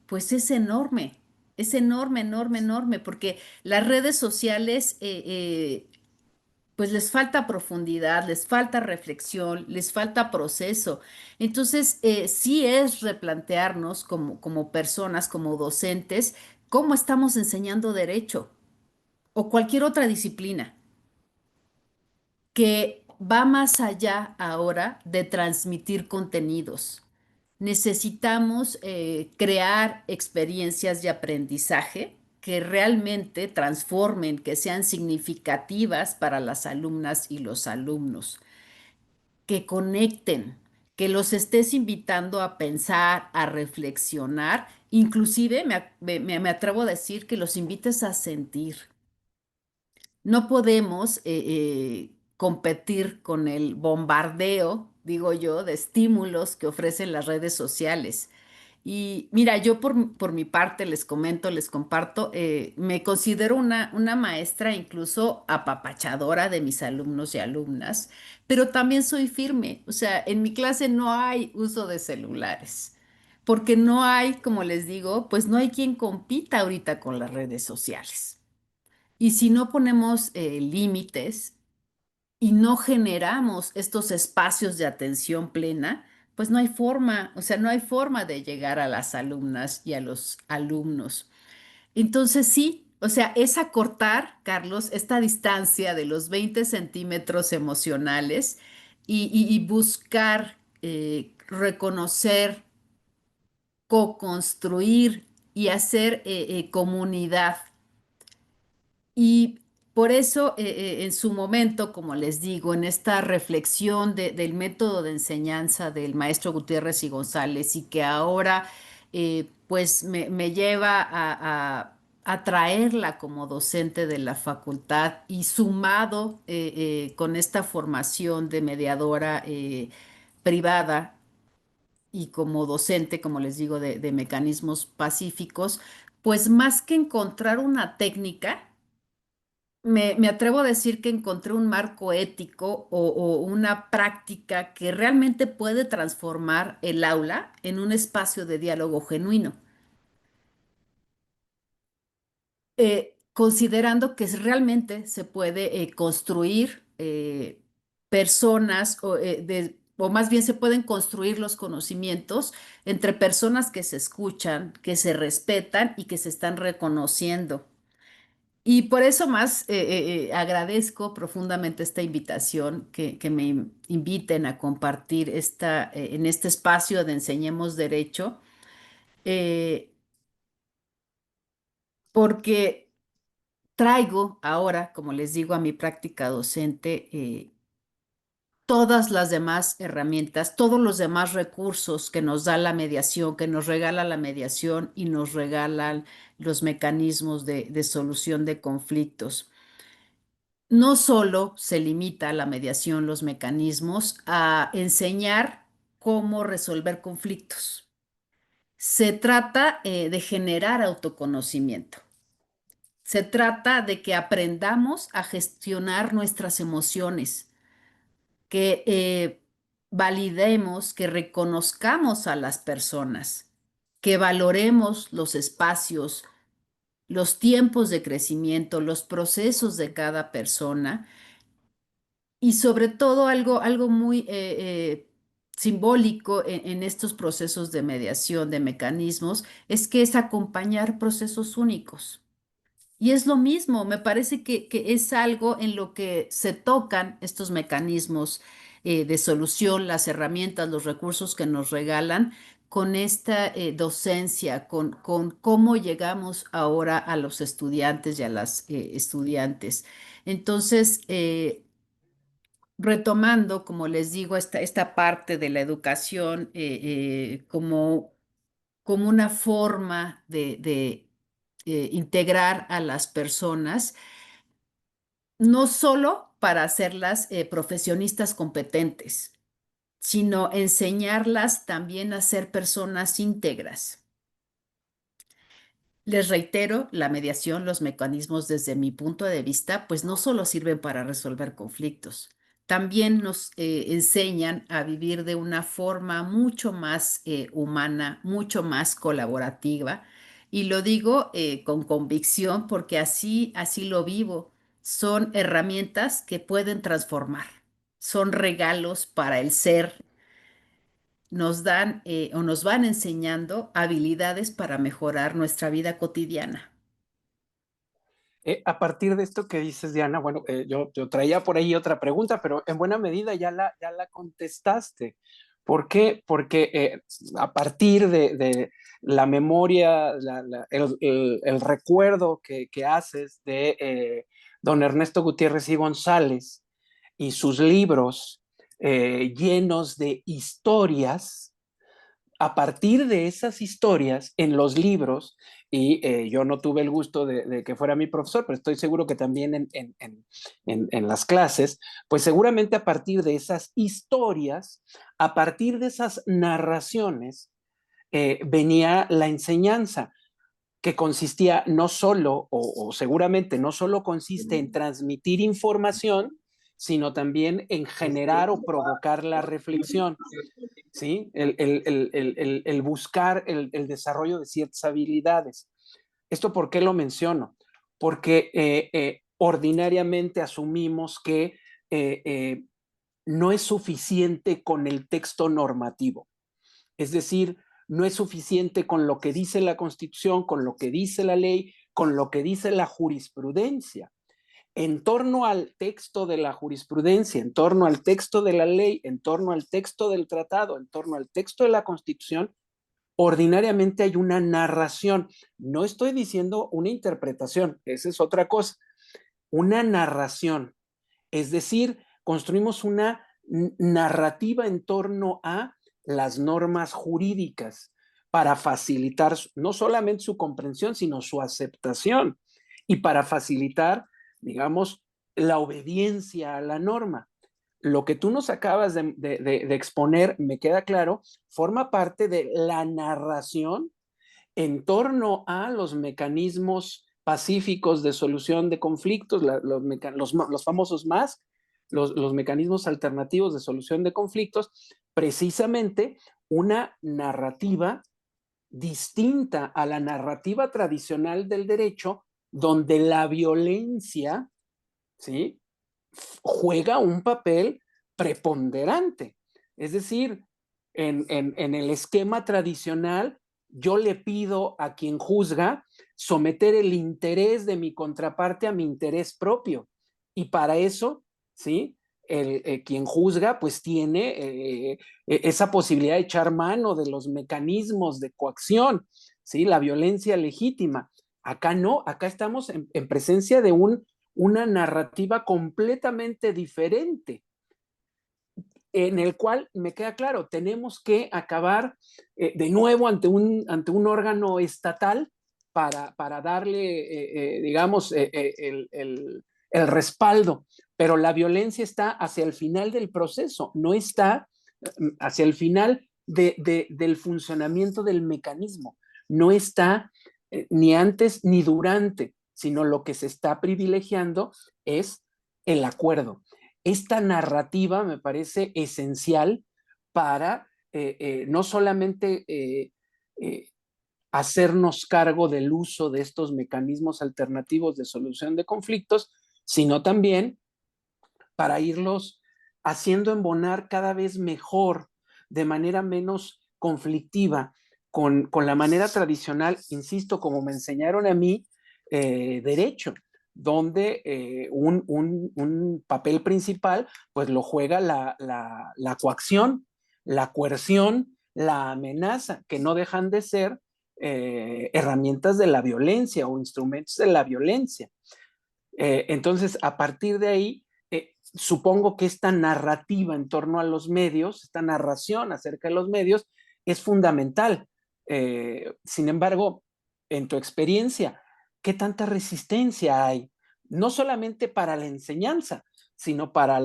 pues es enorme, enorme, enorme, porque las redes sociales pues les falta profundidad, les falta reflexión, les falta proceso. Entonces, sí es replantearnos como personas, como docentes, cómo estamos enseñando derecho o cualquier otra disciplina que va más allá ahora de transmitir contenidos. Necesitamos crear experiencias de aprendizaje que realmente transformen, que sean significativas para las alumnas y los alumnos, que conecten, que los estés invitando a pensar, a reflexionar, inclusive me atrevo a decir que los invites a sentir. No podemos competir con el bombardeo, digo yo, de estímulos que ofrecen las redes sociales. Y mira, yo por mi parte les comento, les comparto, me considero una maestra incluso apapachadora de mis alumnos y alumnas, pero también soy firme. O sea, en mi clase no hay uso de celulares, porque no hay, como les digo, pues no hay quien compita ahorita con las redes sociales. Y si no ponemos límites y no generamos estos espacios de atención plena, pues no hay forma, o sea, no hay forma de llegar a las alumnas y a los alumnos. Entonces sí, o sea, es acortar, Carlos, esta distancia de los 20 centímetros emocionales y buscar reconocer, co-construir y hacer comunidad. Y por eso, en su momento, como les digo, en esta reflexión del método de enseñanza del maestro Gutiérrez y González, y que ahora pues me lleva a traerla como docente de la facultad, y sumado con esta formación de mediadora privada y como docente, como les digo, de mecanismos pacíficos, pues más que encontrar una técnica, me atrevo a decir que encontré un marco ético o una práctica que realmente puede transformar el aula en un espacio de diálogo genuino, considerando que realmente se puede construir personas, o más bien se pueden construir los conocimientos entre personas que se escuchan, que se respetan y que se están reconociendo. Y por eso más agradezco profundamente esta invitación, que me inviten a compartir en este espacio de Enseñemos Derecho, eh, porque traigo ahora, como les digo, a mi práctica docente todas las demás herramientas, todos los demás recursos que nos da la mediación, que nos regala la mediación y nos regalan los mecanismos de solución de conflictos. No solo se limita la mediación, los mecanismos, a enseñar cómo resolver conflictos. Se trata de generar autoconocimiento. Se trata de que aprendamos a gestionar nuestras emociones, que validemos, que reconozcamos a las personas, que valoremos los espacios, los tiempos de crecimiento, los procesos de cada persona. Y sobre todo algo muy simbólico en estos procesos de mediación, de mecanismos, es que es acompañar procesos únicos. Y es lo mismo, me parece que es algo en lo que se tocan estos mecanismos de solución, las herramientas, los recursos que nos regalan con esta docencia, con cómo llegamos ahora a los estudiantes y a las estudiantes. Entonces, retomando, como les digo, esta parte de la educación como una forma de integrar a las personas, no solo para hacerlas profesionistas competentes, sino enseñarlas también a ser personas íntegras. Les reitero, la mediación, los mecanismos desde mi punto de vista, pues no solo sirven para resolver conflictos, también nos enseñan a vivir de una forma mucho más humana, mucho más colaborativa. Y lo digo con convicción porque así lo vivo. Son herramientas que pueden transformar, son regalos para el ser, nos dan o nos van enseñando habilidades para mejorar nuestra vida cotidiana. A partir de esto que dices, Diana, bueno, yo traía por ahí otra pregunta, pero en buena medida ya la contestaste. ¿Por qué? Porque a partir de la memoria, el recuerdo que haces de don Ernesto Gutiérrez y González y sus libros llenos de historias, a partir de esas historias en los libros, y yo no tuve el gusto de que fuera mi profesor, pero estoy seguro que también en las clases, pues seguramente a partir de esas historias, a partir de esas narraciones, venía la enseñanza, que consistía no solo, o seguramente no solo consiste en transmitir información, sino también en generar o provocar la reflexión. ¿Sí? El buscar el desarrollo de ciertas habilidades. ¿Esto por qué lo menciono? Porque ordinariamente asumimos que no es suficiente con el texto normativo. Es decir, no es suficiente con lo que dice la Constitución, con lo que dice la ley, con lo que dice la jurisprudencia. En torno al texto de la jurisprudencia, en torno al texto de la ley, en torno al texto del tratado, en torno al texto de la Constitución, ordinariamente hay una narración. No estoy diciendo una interpretación, esa es otra cosa. Una narración, es decir, construimos una narrativa en torno a las normas jurídicas para facilitar no solamente su comprensión, sino su aceptación y para facilitar, digamos, la obediencia a la norma. Lo que tú nos acabas de exponer, me queda claro, forma parte de la narración en torno a los mecanismos pacíficos de solución de conflictos, los famosos más, los mecanismos alternativos de solución de conflictos, precisamente una narrativa distinta a la narrativa tradicional del derecho, donde la violencia, ¿sí?, juega un papel preponderante. Es decir, en el esquema tradicional, yo le pido a quien juzga someter el interés de mi contraparte a mi interés propio. Y para eso, ¿sí? Quien juzga, pues tiene esa posibilidad de echar mano de los mecanismos de coacción, ¿sí? La violencia legítima. Acá no, acá estamos en presencia de una narrativa completamente diferente, en el cual me queda claro, tenemos que acabar de nuevo ante un órgano estatal para darle, digamos, el respaldo, pero la violencia está hacia el final del proceso, no está hacia el final del funcionamiento del mecanismo, no está ni antes ni durante, sino lo que se está privilegiando es el acuerdo. Esta narrativa me parece esencial para no solamente hacernos cargo del uso de estos mecanismos alternativos de solución de conflictos, sino también para irlos haciendo embonar cada vez mejor, de manera menos conflictiva, con la manera tradicional, insisto, como me enseñaron a mí, derecho, donde un papel principal pues lo juega la coacción, la coerción, la amenaza, que no dejan de ser herramientas de la violencia o instrumentos de la violencia. Entonces, a partir de ahí, supongo que esta narrativa en torno a los medios, esta narración acerca de los medios, es fundamental. Sin embargo, en tu experiencia, ¿qué tanta resistencia hay? No solamente para la enseñanza, sino para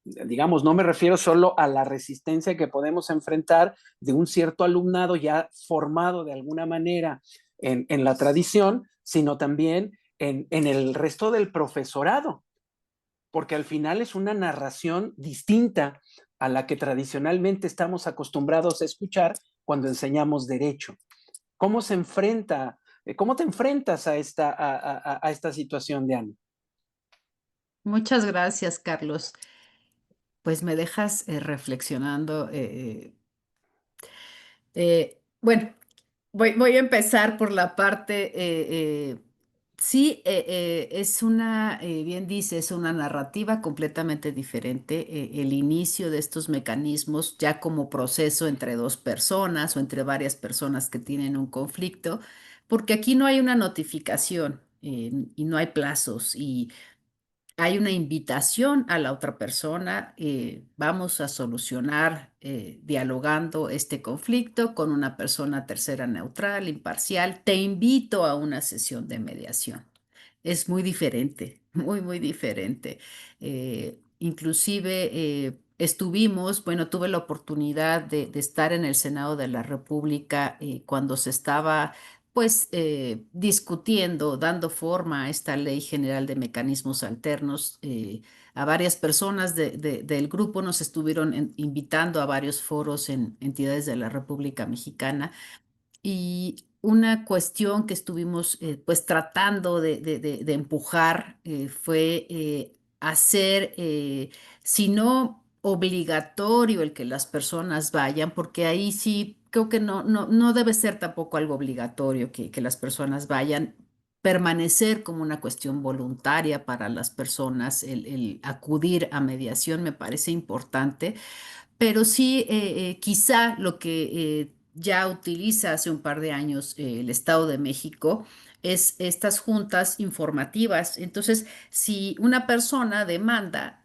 digamos, no me refiero solo a la resistencia que podemos enfrentar de un cierto alumnado ya formado de alguna manera en la tradición, sino también en el resto del profesorado, porque al final es una narración distinta a la que tradicionalmente estamos acostumbrados a escuchar cuando enseñamos derecho. ¿Cómo se enfrenta, cómo te enfrentas a esta situación, Diana? Muchas gracias, Carlos. Pues me dejas reflexionando. Bueno, voy a empezar por la parte, sí, es una, bien dice, es una narrativa completamente diferente. El inicio de estos mecanismos ya como proceso entre dos personas o entre varias personas que tienen un conflicto, porque aquí no hay una notificación y no hay plazos y hay una invitación a la otra persona, vamos a solucionar dialogando este conflicto con una persona tercera neutral, imparcial. Te invito a una sesión de mediación. Es muy diferente, muy diferente. Inclusive estuvimos, bueno, tuve la oportunidad de estar en el Senado de la República cuando se estaba pues discutiendo, dando forma a esta Ley General de Mecanismos Alternos. A varias personas del grupo nos estuvieron invitando a varios foros en entidades de la República Mexicana y una cuestión que estuvimos pues tratando de empujar fue hacer, si no obligatorio el que las personas vayan, porque ahí sí creo que no debe ser tampoco algo obligatorio que las personas vayan, permanecer como una cuestión voluntaria para las personas, el acudir a mediación me parece importante, pero sí quizá lo que ya utiliza hace un par de años el Estado de México, es estas juntas informativas. Entonces, si una persona demanda,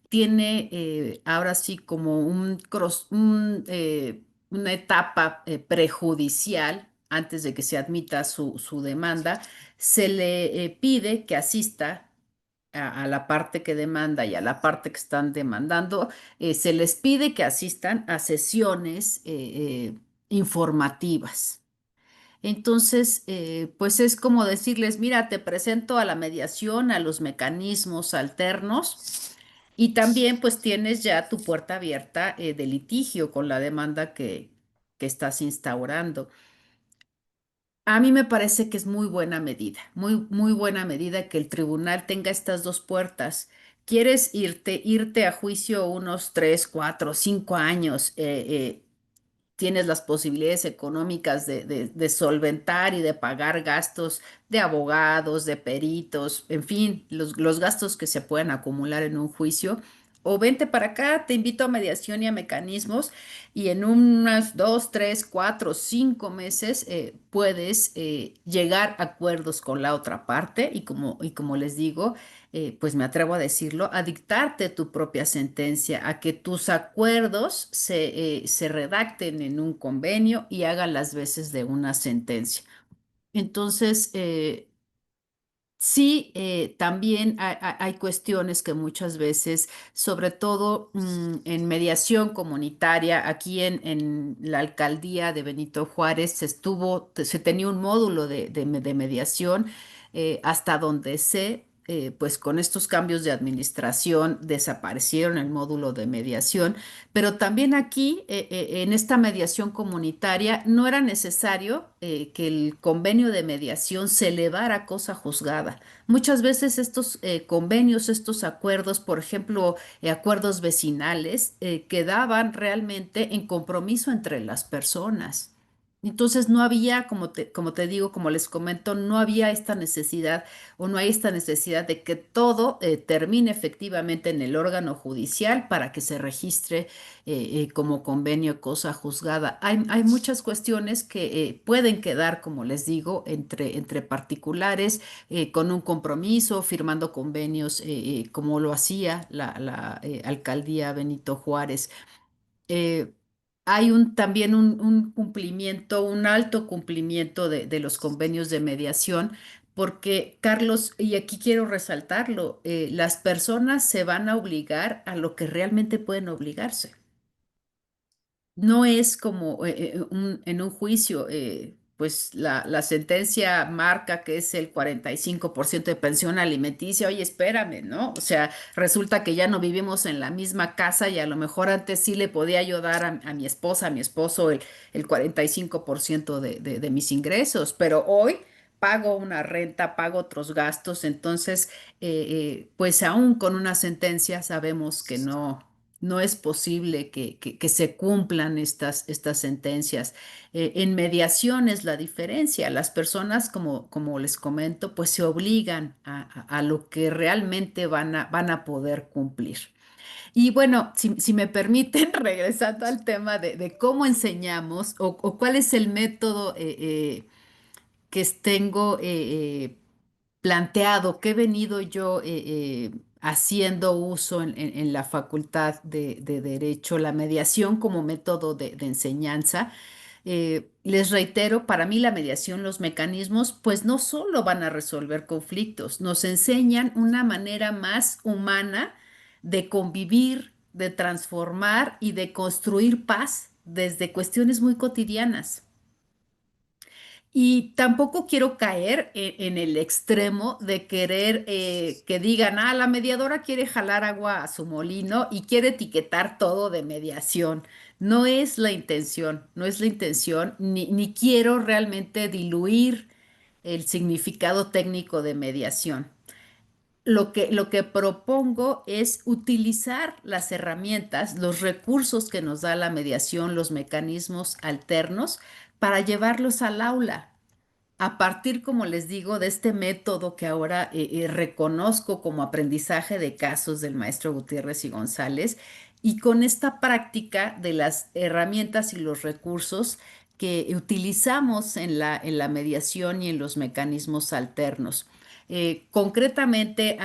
tiene ahora sí como una etapa prejudicial antes de que se admita su demanda, se le pide que asista a la parte que demanda y a la parte que están demandando, se les pide que asistan a sesiones informativas. Entonces, pues es como decirles, mira, te presento a la mediación, a los mecanismos alternos y también pues tienes ya tu puerta abierta de litigio con la demanda que estás instaurando. A mí me parece que es muy buena medida, muy buena medida que el tribunal tenga estas dos puertas. ¿Quieres irte a juicio unos 3, 4, 5 años? Tienes las posibilidades económicas de solventar y de pagar gastos de abogados, de peritos, en fin, los gastos que se puedan acumular en un juicio. O vente para acá, te invito a mediación y a mecanismos y en unas 2, 3, 4, 5 meses puedes llegar a acuerdos con la otra parte y como les digo, pues me atrevo a decirlo, a dictarte tu propia sentencia, a que tus acuerdos se redacten en un convenio y hagan las veces de una sentencia. Entonces, sí, también hay cuestiones que muchas veces, sobre todo en mediación comunitaria, aquí en la alcaldía de Benito Juárez se tenía un módulo de mediación, hasta donde pues con estos cambios de administración desaparecieron el módulo de mediación, pero también aquí en esta mediación comunitaria no era necesario que el convenio de mediación se elevara a cosa juzgada. Muchas veces estos convenios, estos acuerdos, por ejemplo, acuerdos vecinales, quedaban realmente en compromiso entre las personas. Entonces no había, como te digo, como les comento, no había esta necesidad o no hay esta necesidad de que todo termine efectivamente en el órgano judicial para que se registre como convenio cosa juzgada. Hay muchas cuestiones que pueden quedar, como les digo, entre particulares, con un compromiso, firmando convenios, como lo hacía la alcaldía Benito Juárez. Eh, hay también un cumplimiento, un alto cumplimiento de los convenios de mediación, porque, Carlos, y aquí quiero resaltarlo, las personas se van a obligar a lo que realmente pueden obligarse. No es como en un juicio, pues la sentencia marca que es el 45% de pensión alimenticia. Oye, espérame, ¿no? O sea, resulta que ya no vivimos en la misma casa y a lo mejor antes sí le podía yo dar a mi esposa, a mi esposo el 45% de mis ingresos, pero hoy pago una renta, pago otros gastos, entonces, pues aún con una sentencia sabemos que no es posible que se cumplan estas sentencias. En mediación es la diferencia. Las personas, como les comento, pues se obligan a lo que realmente van a poder cumplir. Y bueno, si me permiten, regresando al tema de cómo enseñamos o cuál es el método que tengo planteado, que he venido yo haciendo uso en la Facultad de Derecho, la mediación como método de enseñanza. Les reitero, para mí la mediación, los mecanismos, pues no solo van a resolver conflictos, nos enseñan una manera más humana de convivir, de transformar y de construir paz desde cuestiones muy cotidianas. Y tampoco quiero caer en el extremo de querer que digan, la mediadora quiere jalar agua a su molino y quiere etiquetar todo de mediación. No es la intención, no es la intención, ni quiero realmente diluir el significado técnico de mediación. Lo que propongo es utilizar las herramientas, los recursos que nos da la mediación, los mecanismos alternos, para llevarlos al aula a partir, como les digo, de este método que ahora reconozco como aprendizaje de casos del maestro Gutiérrez y González, y con esta práctica de las herramientas y los recursos, que utilizamos en la mediación y en los mecanismos alternos. Concretamente,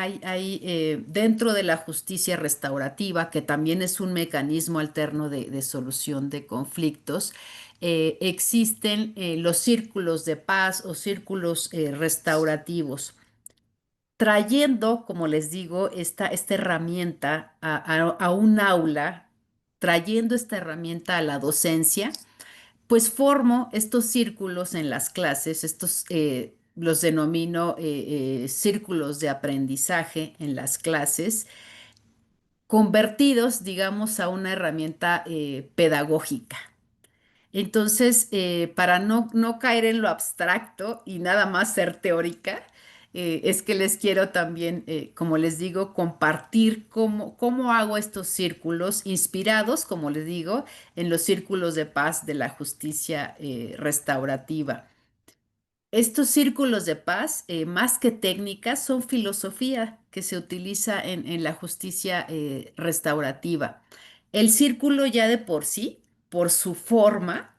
dentro de la justicia restaurativa, que también es un mecanismo alterno de solución de conflictos, existen los círculos de paz o círculos restaurativos, trayendo, como les digo, esta herramienta a un aula, trayendo esta herramienta a la docencia, pues formo estos círculos en las clases, los denomino círculos de aprendizaje en las clases, convertidos, digamos, a una herramienta pedagógica. Entonces, para no caer en lo abstracto y nada más ser teórica, es que les quiero también, como les digo, compartir cómo hago estos círculos inspirados, como les digo, en los círculos de paz de la justicia restaurativa. Estos círculos de paz, más que técnicas, son filosofía que se utiliza en la justicia restaurativa. El círculo ya de por sí, por su forma,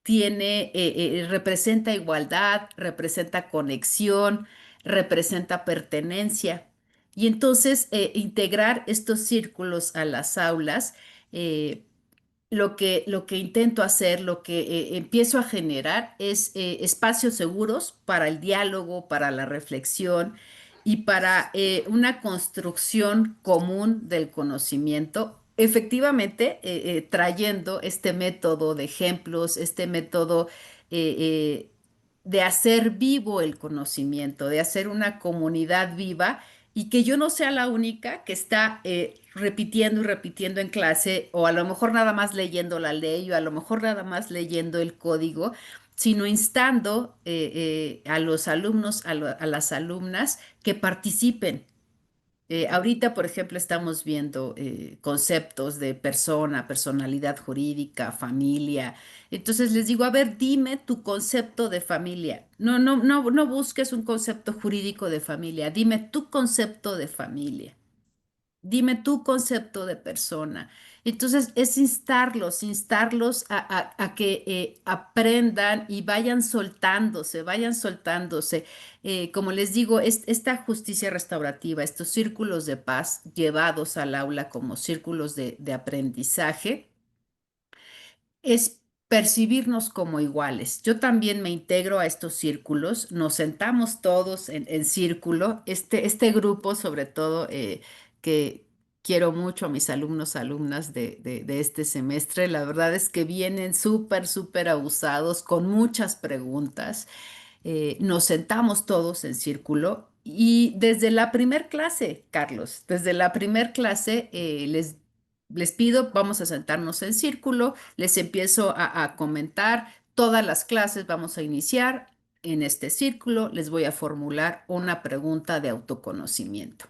representa igualdad, representa conexión, representa pertenencia. Y entonces, integrar estos círculos a las aulas, eh, lo que intento hacer, lo que empiezo a generar es espacios seguros para el diálogo, para la reflexión y para una construcción común del conocimiento, efectivamente trayendo este método de ejemplos, este método eh, eh, de hacer vivo el conocimiento, de hacer una comunidad viva y que yo no sea la única que está repitiendo y repitiendo en clase, o a lo mejor nada más leyendo la ley, o a lo mejor nada más leyendo el código, sino instando a los alumnos, a las alumnas que participen. Ahorita, por ejemplo, estamos viendo conceptos de persona, personalidad jurídica, familia. Entonces les digo, a ver, dime tu concepto de familia. No busques un concepto jurídico de familia. Dime tu concepto de familia. Dime tu concepto de persona. Entonces, es instarlos a que aprendan y vayan soltándose, vayan soltándose. Como les digo, esta justicia restaurativa, estos círculos de paz llevados al aula como círculos de aprendizaje, es percibirnos como iguales. Yo también me integro a estos círculos, nos sentamos todos en círculo, este grupo sobre todo que quiero mucho a mis alumnos, alumnas de este semestre, la verdad es que vienen súper abusados con muchas preguntas. Nos sentamos todos en círculo y desde la primer clase, Carlos, desde la primer clase les pido, vamos a sentarnos en círculo, les empiezo a comentar todas las clases, vamos a iniciar en este círculo, les voy a formular una pregunta de autoconocimiento.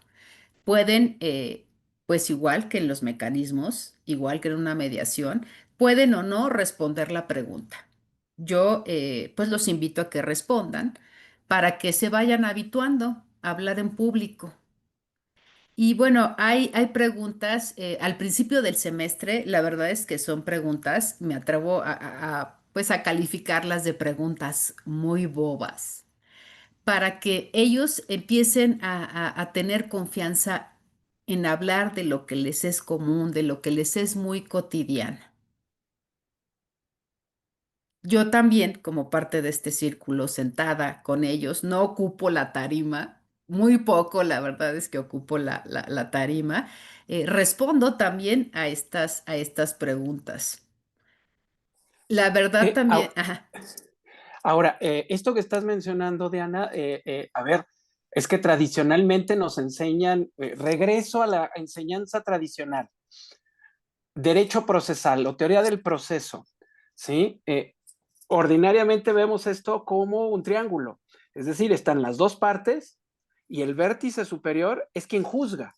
Pueden, pues igual que en los mecanismos, igual que en una mediación, pueden o no responder la pregunta. Yo, pues los invito a que respondan para que se vayan habituando a hablar en público. Y bueno, hay preguntas al principio del semestre, la verdad es que son preguntas, me atrevo pues a calificarlas de preguntas muy bobas, para que ellos empiecen a tener confianza en hablar de lo que les es común, de lo que les es muy cotidiano. Yo también, como parte de este círculo, sentada con ellos, no ocupo la tarima, muy poco, la verdad es que ocupo la tarima. Respondo también a estas preguntas. La verdad Eh, también, au- ajá. Ahora, esto que estás mencionando, Diana, a ver, es que tradicionalmente nos enseñan, regreso a la enseñanza tradicional, derecho procesal o teoría del proceso, ¿sí? Ordinariamente vemos esto como un triángulo, es decir, están las dos partes y el vértice superior es quien juzga.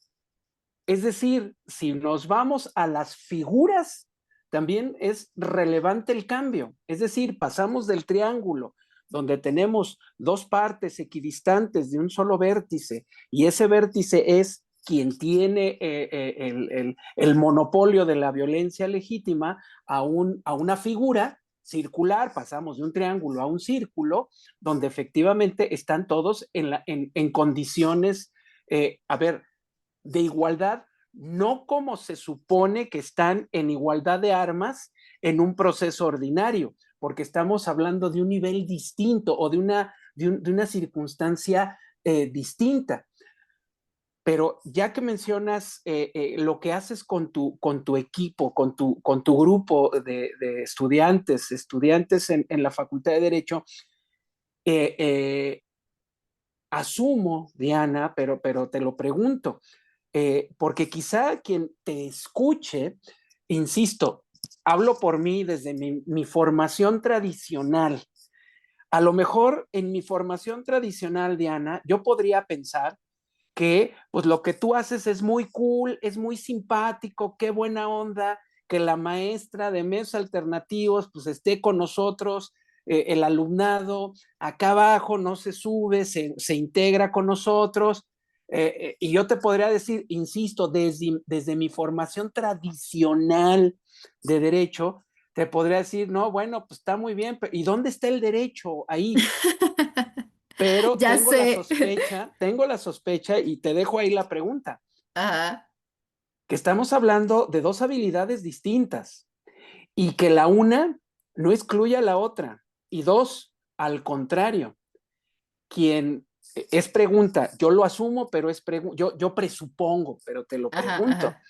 Es decir, si nos vamos a las figuras, también es relevante el cambio. Es decir, pasamos del triángulo, donde tenemos dos partes equidistantes de un solo vértice, y ese vértice es quien tiene el monopolio de la violencia legítima, a una figura circular, pasamos de un triángulo a un círculo, donde efectivamente están todos en condiciones, a ver, de igualdad, no como se supone que están en igualdad de armas en un proceso ordinario, porque estamos hablando de un nivel distinto o de una circunstancia distinta. Pero ya que mencionas lo que haces con tu equipo, con tu grupo de estudiantes en la Facultad de Derecho, eh, eh, asumo, Diana, pero te lo pregunto, porque quizá quien te escuche, insisto, hablo por mí desde mi formación tradicional. A lo mejor en mi formación tradicional, Diana, yo podría pensar que pues lo que tú haces es muy cool, es muy simpático, qué buena onda, que la maestra de medios alternativos pues esté con nosotros, el alumnado acá abajo no se sube, se integra con nosotros. Y yo te podría decir, insisto, desde mi formación tradicional de derecho, te podría decir, no, bueno, pues está muy bien, ¿y dónde está el derecho ahí? Pero Ya sé. tengo la sospecha y te dejo ahí la pregunta, Ajá, que estamos hablando de dos habilidades distintas y que la una no excluye a la otra y dos, al contrario, quien es pregunta, yo lo asumo, pero yo presupongo, pero te lo ajá, pregunto, ajá,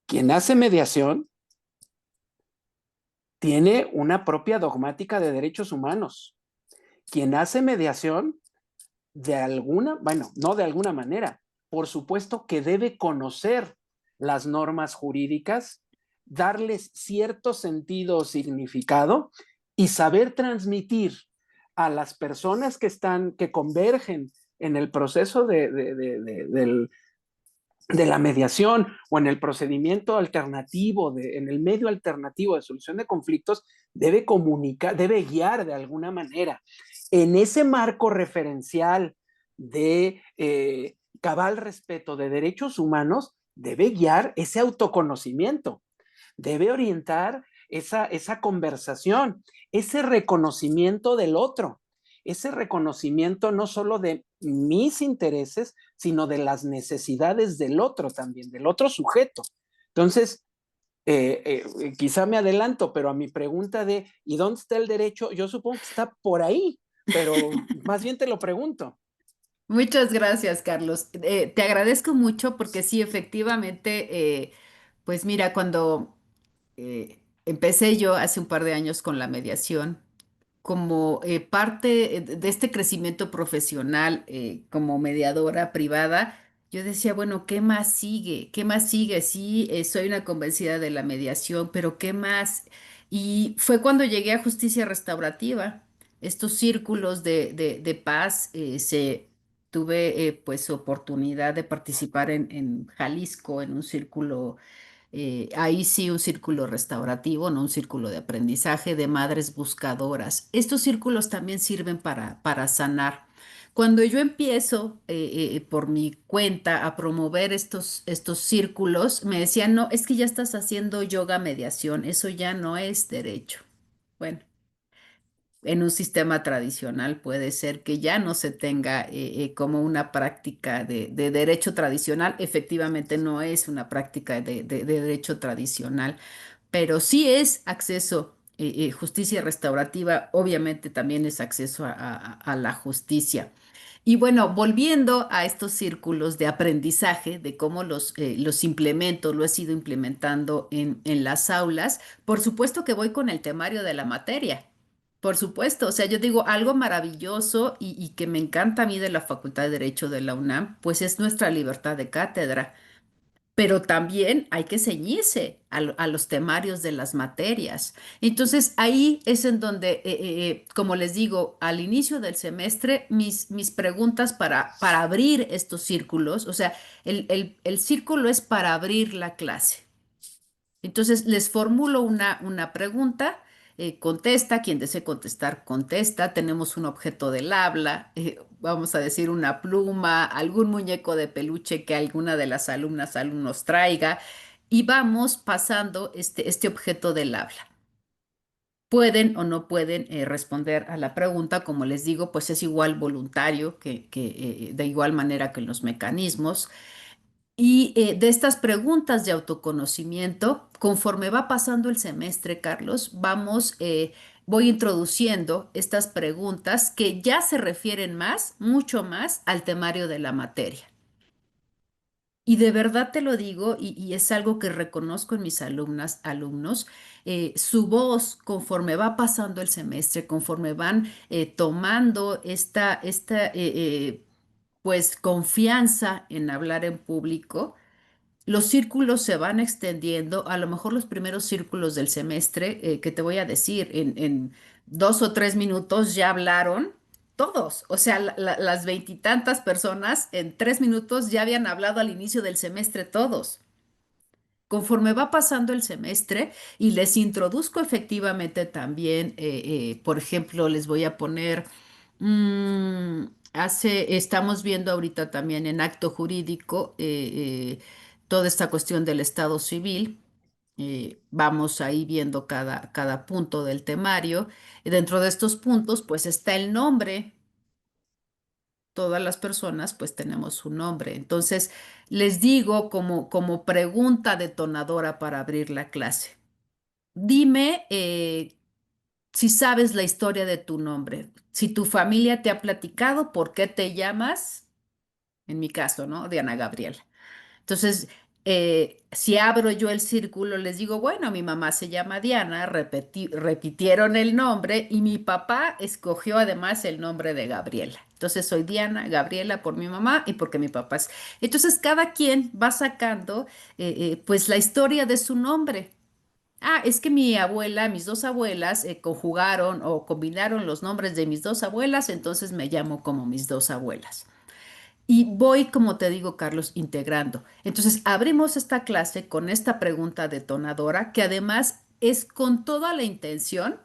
quien hace mediación tiene una propia dogmática de derechos humanos. Quien hace mediación de alguna, bueno, no de alguna manera, por supuesto que debe conocer las normas jurídicas, darles cierto sentido o significado y saber transmitir a las personas que están, que convergen en el proceso de la mediación o en el procedimiento alternativo, en el medio alternativo de solución de conflictos, debe comunicar, debe guiar de alguna manera. En ese marco referencial de cabal respeto de derechos humanos, debe guiar ese autoconocimiento, debe orientar esa conversación, ese reconocimiento del otro, ese reconocimiento no solo de mis intereses, sino de las necesidades del otro también, del otro sujeto. Entonces, quizá me adelanto, pero a mi pregunta de ¿y dónde está el derecho? Yo supongo que está por ahí, pero más bien te lo pregunto. Muchas gracias, Carlos. Te agradezco mucho porque sí, efectivamente, pues mira, cuando empecé yo hace un par de años con la mediación, como parte de este crecimiento profesional como mediadora privada, yo decía, bueno, ¿qué más sigue? ¿Qué más sigue? Sí, soy una convencida de la mediación, pero ¿qué más? Y fue cuando llegué a justicia restaurativa. Estos círculos de paz, tuve pues oportunidad de participar en Jalisco, en un círculo ahí sí, un círculo restaurativo, no un círculo de aprendizaje de madres buscadoras. Estos círculos también sirven para sanar. Cuando yo empiezo por mi cuenta a promover estos círculos, me decían, no, es que ya estás haciendo yoga mediación, eso ya no es derecho. Bueno, en un sistema tradicional puede ser que ya no se tenga como una práctica de derecho tradicional. Efectivamente, no es una práctica de derecho tradicional, pero sí es acceso. Justicia restaurativa obviamente también es acceso a la justicia. Y bueno, volviendo a estos círculos de aprendizaje, de cómo los implemento, lo he sido implementando en las aulas, por supuesto que voy con el temario de la materia. Por supuesto, o sea, yo digo algo maravilloso y que me encanta a mí de la Facultad de Derecho de la UNAM, pues es nuestra libertad de cátedra, pero también hay que ceñirse a los temarios de las materias. Entonces, ahí es en donde, como les digo, al inicio del semestre, mis preguntas para abrir estos círculos, o sea, el círculo es para abrir la clase. Entonces les formulo una pregunta, contesta, quien desee contestar, contesta. Tenemos un objeto del habla, vamos a decir una pluma, algún muñeco de peluche que alguna de las alumnas, alumnos traiga, y vamos pasando este objeto del habla. pueden o no pueden responder a la pregunta. Como les digo, pues es igual voluntario que de igual manera que los mecanismos. Y de estas preguntas de autoconocimiento, conforme va pasando el semestre, Carlos, voy introduciendo estas preguntas que ya se refieren más, mucho más al temario de la materia. Y de verdad te lo digo, y es algo que reconozco en mis alumnos, su voz conforme va pasando el semestre, conforme van tomando pues confianza en hablar en público, los círculos se van extendiendo, a lo mejor los primeros círculos del semestre, que te voy a decir, en 2 o 3 minutos ya hablaron todos, o sea, las veintitantas personas en 3 minutos ya habían hablado al inicio del semestre todos. Conforme va pasando el semestre y les introduzco efectivamente también, por ejemplo, les voy a poner, estamos viendo ahorita también en acto jurídico toda esta cuestión del estado civil. Vamos ahí viendo cada punto del temario. Y dentro de estos puntos, pues está el nombre. Todas las personas pues tenemos su nombre. Entonces, les digo como pregunta detonadora para abrir la clase, dime si sabes la historia de tu nombre, si tu familia te ha platicado por qué te llamas, en mi caso, ¿no? Diana Gabriela. Entonces, si abro yo el círculo, les digo, bueno, mi mamá se llama Diana, repitieron el nombre y mi papá escogió además el nombre de Gabriela. Entonces, soy Diana Gabriela por mi mamá y porque mi papá es. Entonces, cada quien va sacando, pues, la historia de su nombre. Ah, es que mi abuela, mis dos abuelas, conjugaron o combinaron los nombres de mis dos abuelas, entonces me llamo como mis dos abuelas. Y voy, como te digo, Carlos, integrando. Entonces, abrimos esta clase con esta pregunta detonadora, que además es con toda la intención,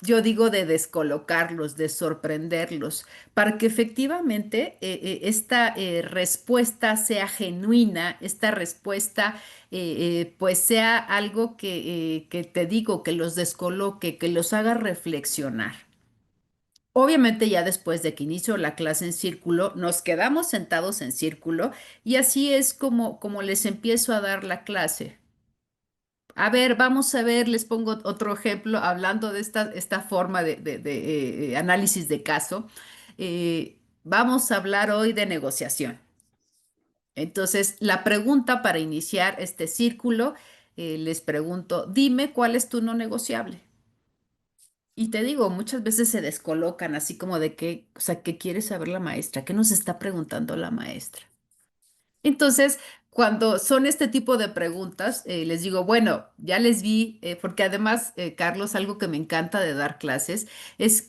yo digo, de descolocarlos, de sorprenderlos, para que efectivamente esta respuesta sea genuina, esta respuesta pues sea algo que te digo, que los descoloque, que los haga reflexionar. Obviamente ya después de que inicio la clase en círculo, nos quedamos sentados en círculo y así es como les empiezo a dar la clase. A ver, vamos a ver, les pongo otro ejemplo hablando de esta forma de análisis de caso. Vamos a hablar hoy de negociación. Entonces, la pregunta para iniciar este círculo, les pregunto, dime cuál es tu no negociable. Y te digo, muchas veces se descolocan así como de que, o sea, ¿qué quiere saber la maestra? ¿Qué nos está preguntando la maestra? Entonces, cuando son este tipo de preguntas, les digo, bueno, ya les vi, porque además, Carlos, algo que me encanta de dar clases es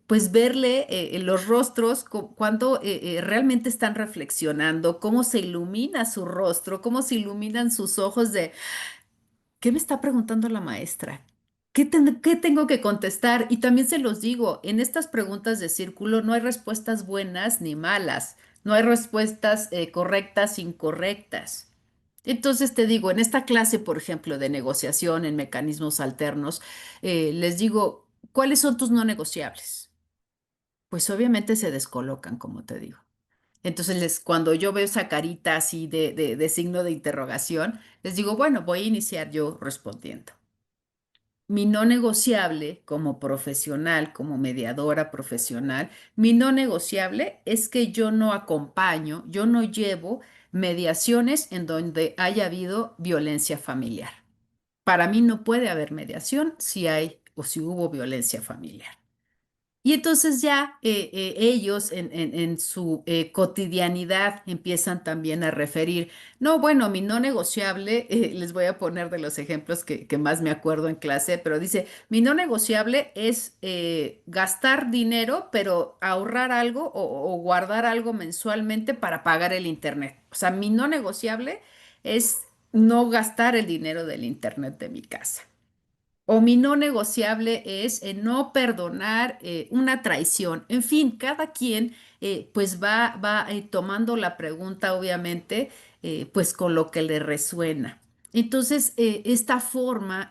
pues verle en los rostros cuando realmente están reflexionando, cómo se ilumina su rostro, cómo se iluminan sus ojos de ¿qué me está preguntando la maestra? ¿Qué tengo que contestar? Y también se los digo, en estas preguntas de círculo no hay respuestas buenas ni malas, no hay respuestas correctas, incorrectas. Entonces te digo, en esta clase, por ejemplo, de negociación en mecanismos alternos, les digo, ¿cuáles son tus no negociables? Pues obviamente se descolocan, como te digo. Entonces, cuando yo veo esa carita así de signo de interrogación, les digo, bueno, voy a iniciar yo respondiendo. Mi no negociable como profesional, como mediadora profesional, mi no negociable es que yo no acompaño, yo no llevo mediaciones en donde haya habido violencia familiar. Para mí no puede haber mediación si hay o si hubo violencia familiar. Y entonces ya ellos en su cotidianidad empiezan también a referir, no, bueno, mi no negociable, les voy a poner de los ejemplos que más me acuerdo en clase, pero dice, mi no negociable es gastar dinero, pero ahorrar algo o guardar algo mensualmente para pagar el internet. O sea, mi no negociable es no gastar el dinero del internet de mi casa. O mi no negociable es no perdonar una traición. En fin, cada quien pues va tomando la pregunta, obviamente, pues con lo que le resuena. Entonces, esta forma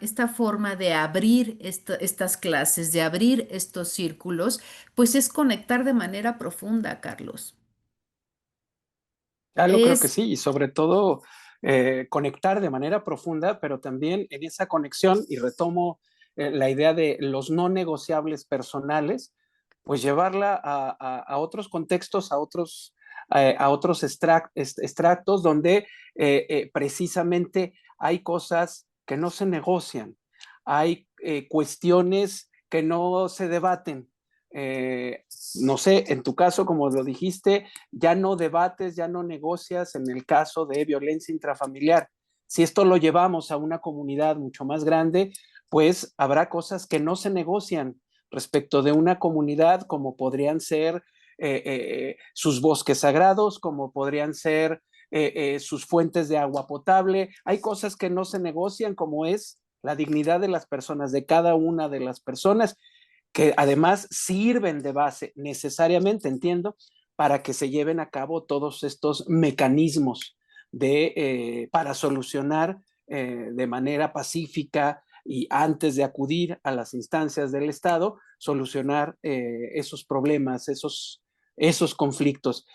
de abrir estas clases, de abrir estos círculos, pues es conectar de manera profunda, Carlos. Ya lo creo que Es sí, y sobre todo conectar de manera profunda, pero también en esa conexión, y retomo la idea de los no negociables personales, pues llevarla a otros contextos, a otros extractos donde precisamente hay cosas que no se negocian, hay cuestiones que no se debaten. Eh, no sé, en tu caso, como lo dijiste, ya no debates, ya no negocias en el caso de violencia intrafamiliar. Si esto lo llevamos a una comunidad mucho más grande, pues habrá cosas que no se negocian respecto de una comunidad, como podrían ser sus bosques sagrados, como podrían ser sus fuentes de agua potable. Hay cosas que no se negocian, como es la dignidad de las personas, de cada una de las personas, que además sirven de base necesariamente, entiendo, para que se lleven a cabo todos estos mecanismos para solucionar de manera pacífica y antes de acudir a las instancias del Estado, solucionar esos problemas, esos conflictos.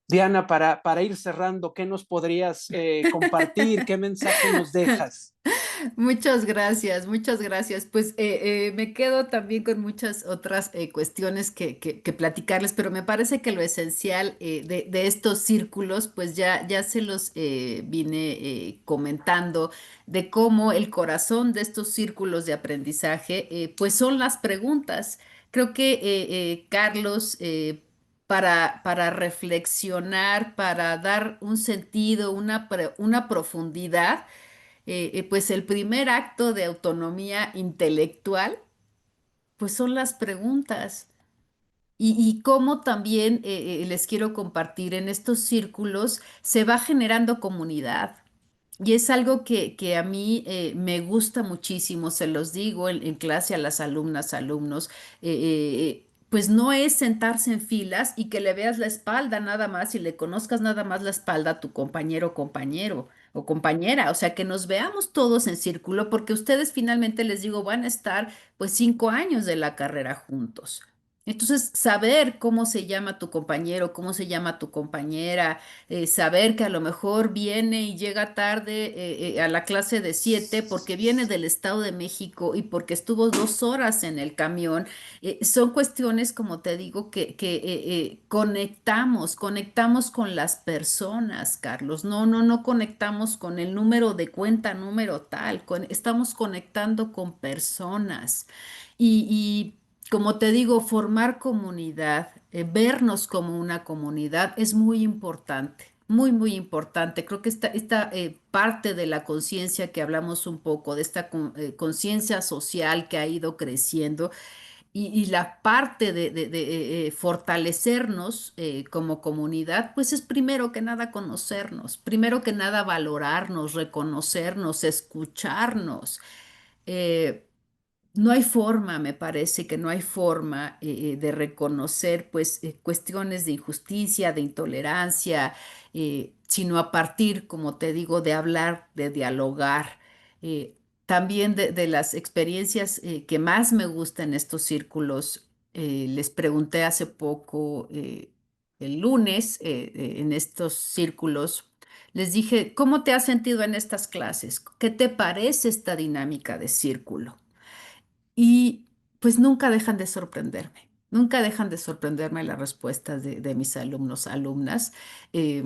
Diana, para ir cerrando, ¿qué nos podrías compartir? ¿Qué mensaje nos dejas? Muchas gracias, muchas gracias. Pues me quedo también con muchas otras cuestiones que platicarles, pero me parece que lo esencial de estos círculos, pues ya se los vine comentando, de cómo el corazón de estos círculos de aprendizaje, pues son las preguntas. Creo que Carlos, para reflexionar, para dar un sentido, una profundidad, pues el primer acto de autonomía intelectual, pues son las preguntas. Y cómo también les quiero compartir en estos círculos se va generando comunidad. Y es algo que a mí me gusta muchísimo, se los digo en clase a las alumnas, alumnos, pues no es sentarse en filas y que le veas la espalda nada más y le conozcas nada más la espalda a tu compañero o compañero o compañera, o sea, que nos veamos todos en círculo porque ustedes finalmente les digo van a estar pues 5 años de la carrera juntos. Entonces, saber cómo se llama tu compañero, cómo se llama tu compañera, saber que a lo mejor viene y llega tarde a la clase de 7 porque viene del Estado de México y porque estuvo 2 horas en el camión, son cuestiones, como te digo, que conectamos con las personas, Carlos. No conectamos con el número de cuenta, número tal, estamos conectando con personas. Y como te digo, formar comunidad, vernos como una comunidad es muy importante, muy, muy importante. Creo que esta parte de la conciencia que hablamos un poco, de esta conciencia social que ha ido creciendo y la parte de fortalecernos como comunidad, pues es primero que nada conocernos, primero que nada valorarnos, reconocernos, escucharnos. Eh, no hay forma, me parece que no hay forma de reconocer pues cuestiones de injusticia, de intolerancia, sino a partir, como te digo, de hablar, de dialogar. Eh, También de las experiencias que más me gustan en estos círculos, les pregunté hace poco, el lunes, en estos círculos, les dije, ¿cómo te has sentido en estas clases? ¿Qué te parece esta dinámica de círculo? Y pues nunca dejan de sorprenderme, nunca dejan de sorprenderme las respuestas de mis alumnos, alumnas. Eh,